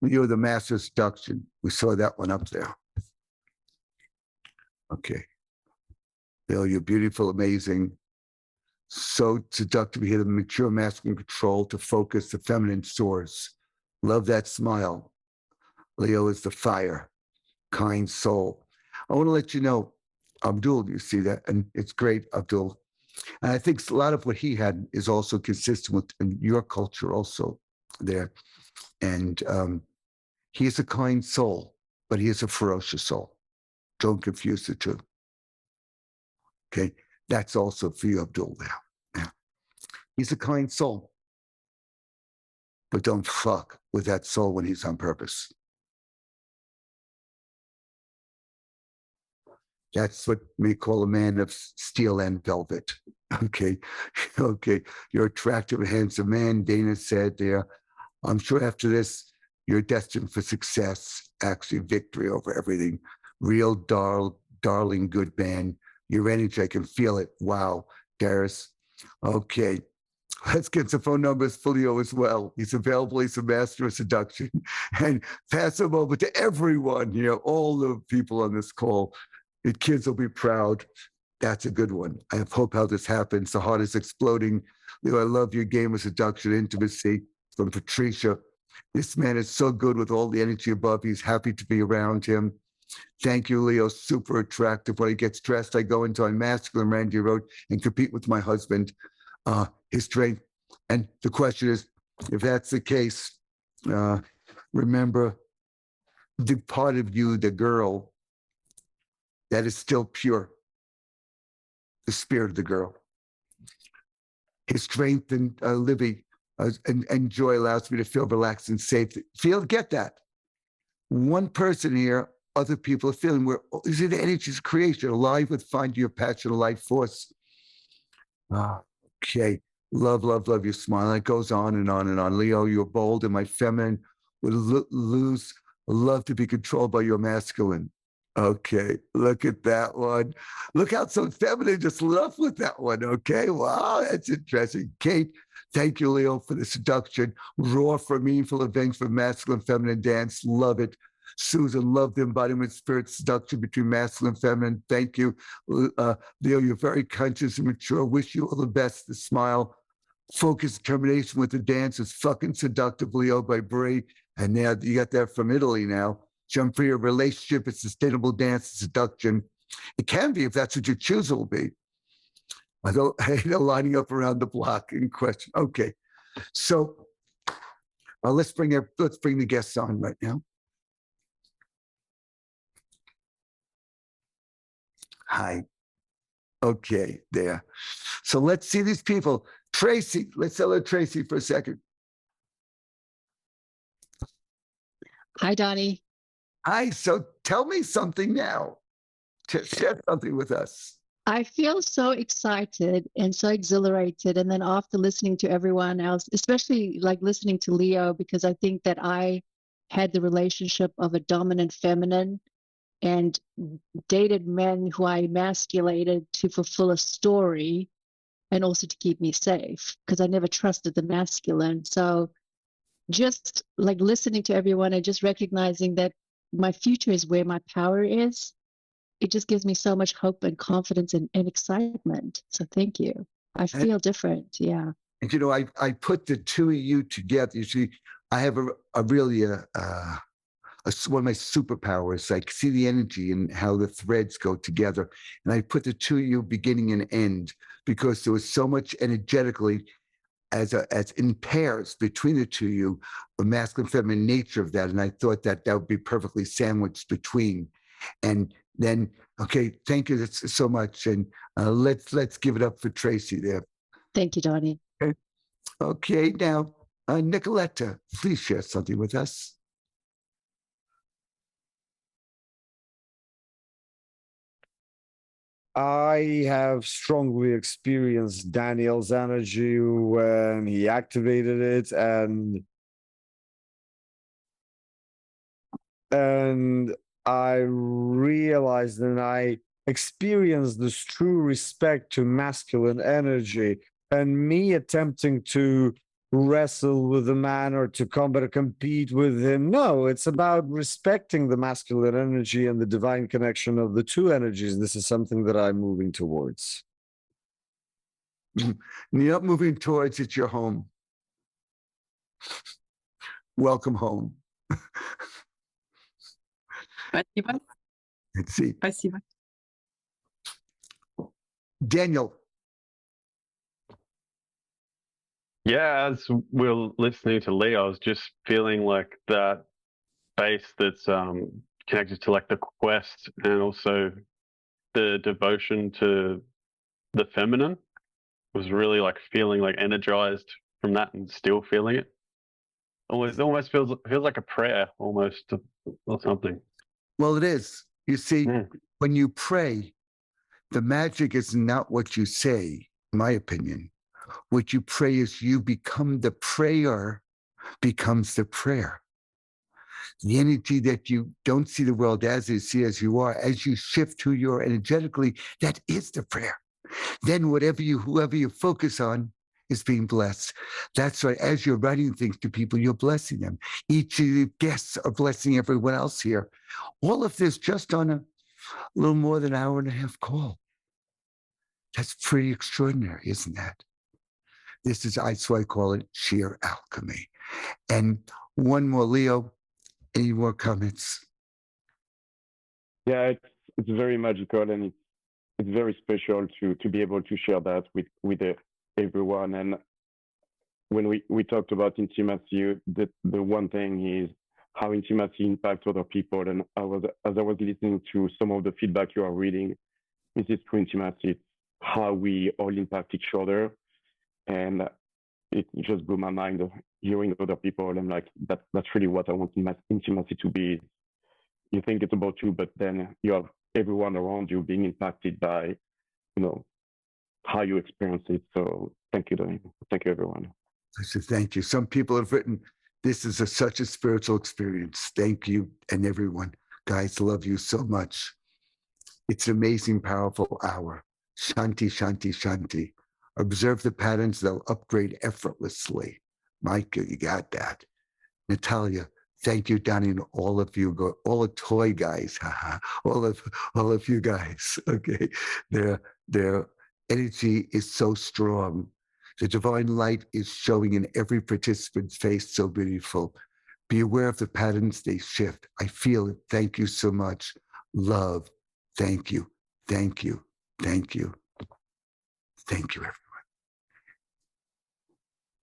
Leo, the master of seduction. We saw that one up there. Okay. Leo, you're beautiful, amazing. So seductive. You hear the mature masculine control to focus the feminine source. Love that smile. Leo is the fire, kind soul. I want to let you know, Abdul, you see that, and it's great, Abdul. And I think a lot of what he had is also consistent with your culture also there. And he is a kind soul, but he is a ferocious soul. Don't confuse the two. Okay, that's also for you, Abdul, there. Yeah. He's a kind soul, but don't fuck with that soul when he's on purpose. That's what we call a man of steel and velvet. Okay. Okay. You're attractive and handsome man, Dana said there. I'm sure after this, you're destined for success, actually victory over everything. Real darling, good man. Your energy, I can feel it. Wow, Darius. Okay. Let's get some phone numbers for Leo as well. He's available. He's a master of seduction. And pass him over to everyone, all the people on this call. The kids will be proud. That's a good one. I hope how this happens. The heart is exploding. Leo, I love your game of seduction, intimacy. From Patricia. This man is so good with all the energy above. He's happy to be around him. Thank you, Leo. Super attractive. When he gets dressed, I go into a masculine Randy Road and compete with my husband. His strength. And the question is, if that's the case, remember the part of you, the girl, that is still pure, the spirit of the girl. His strength and living and joy allows me to feel relaxed and safe. Get that. One person here, other people are feeling is it energy's creation, alive with find your passion, life force. Okay. Love, love, love your smile. It goes on and on and on. Leo, you're bold and my feminine would lose. Love to be controlled by your masculine. Okay, look at that one. Look how so feminine just left with that one. Okay, wow, that's interesting. Kate, thank you, Leo, for the seduction. Raw for meaningful events for masculine, feminine dance. Love it. Susan, love the embodiment, spirit, seduction between masculine and feminine. Thank you. Leo, you're very conscious and mature. Wish you all the best. The smile, focus, determination with the dance is fucking seductive, Leo, by Brie. And now you got that from Italy now. Jump for your relationship, it's sustainable dance, seduction. It can be if that's what your choose will be. Although, lining up around the block in question. Okay, so let's bring the guests on right now. Hi. Okay, there. So let's see these people. Tracy, let's hello Tracy for a second. Hi, Donny. Hi, so tell me something now. Share something with us. I feel so excited and so exhilarated. And then after listening to everyone else, especially like listening to Leo, because I think that I had the relationship of a dominant feminine and dated men who I emasculated to fulfill a story and also to keep me safe because I never trusted the masculine. So just like listening to everyone and just recognizing that my future is where my power is, it just gives me so much hope and confidence and excitement. So thank you. I feel different. Yeah. And I put the two of you together. You see, I have a really one of my superpowers. I see the energy and how the threads go together. And I put the two of you beginning and end because there was so much energetically as in pairs between the two of you, a masculine feminine nature of that. And I thought that would be perfectly sandwiched between. And then, okay, thank you so much. And let's give it up for Tracy there. Thank you, Donny. Okay, now, Nicolette, please share something with us. I have strongly experienced Daniel's energy when he activated it, and I realized and I experienced this true respect to masculine energy, and me attempting to wrestle with a man or to combat or compete with him. No, it's about respecting the masculine energy and the divine connection of the two energies. This is something that I'm moving towards. You're not moving towards, it's your home. Welcome home. Спасибо. Let's see. Спасибо. Daniel. Yeah, as we're listening to Leo, I was just feeling like that space that's connected to like the quest and also the devotion to the feminine was really like feeling like energized from that and still feeling it. Almost feels like a prayer almost or something. Well, it is. You see, when you pray, the magic is not what you say, in my opinion. What you pray is you become the prayer becomes the prayer. The energy that you don't see the world as you see as you are, as you shift who you are energetically, that is the prayer. Then whoever you focus on is being blessed. That's right. As you're writing things to people, you're blessing them. Each of the guests are blessing everyone else here. All of this just on a little more than an hour and a half call. That's pretty extraordinary, isn't that? This is, so I call it sheer alchemy. And one more, Leo, any more comments? Yeah, it's very magical, and it's very special to be able to share that with everyone. And when we talked about intimacy, the one thing is how intimacy impacts other people. And as I was listening to some of the feedback you are reading, this is true intimacy. It's how we all impact each other, and it just blew my mind of hearing other people. I'm like, that's really what I want intimacy to be. You think it's about you, but then you have everyone around you being impacted by, how you experience it. So thank you, Donny. Thank you, everyone. So thank you. Some people have written, this is such a spiritual experience. Thank you, and everyone. Guys, love you so much. It's an amazing, powerful hour. Shanti, Shanti, Shanti. Observe the patterns, they'll upgrade effortlessly. Micah, you got that. Natalia, thank you, Donny, and all of you, all the toy guys, all of you guys. Okay, their energy is so strong. The divine light is showing in every participant's face, so beautiful. Be aware of the patterns, they shift. I feel it. Thank you so much. Love. Thank you. Thank you. Thank you. Thank you, everyone.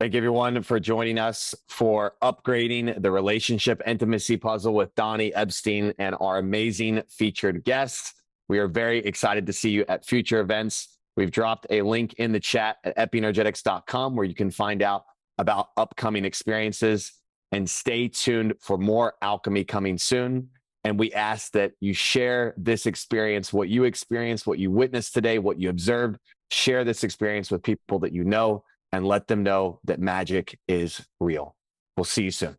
Thank you, everyone, for joining us for upgrading the relationship intimacy puzzle with Donny Epstein and our amazing featured guests. We are very excited to see you at future events. We've dropped a link in the chat at epienergetics.com where you can find out about upcoming experiences, and stay tuned for more alchemy coming soon. And we ask that you share this experience, what you experienced, what you witnessed today, what you observed. Share this experience with people that you know and let them know that magic is real. We'll see you soon.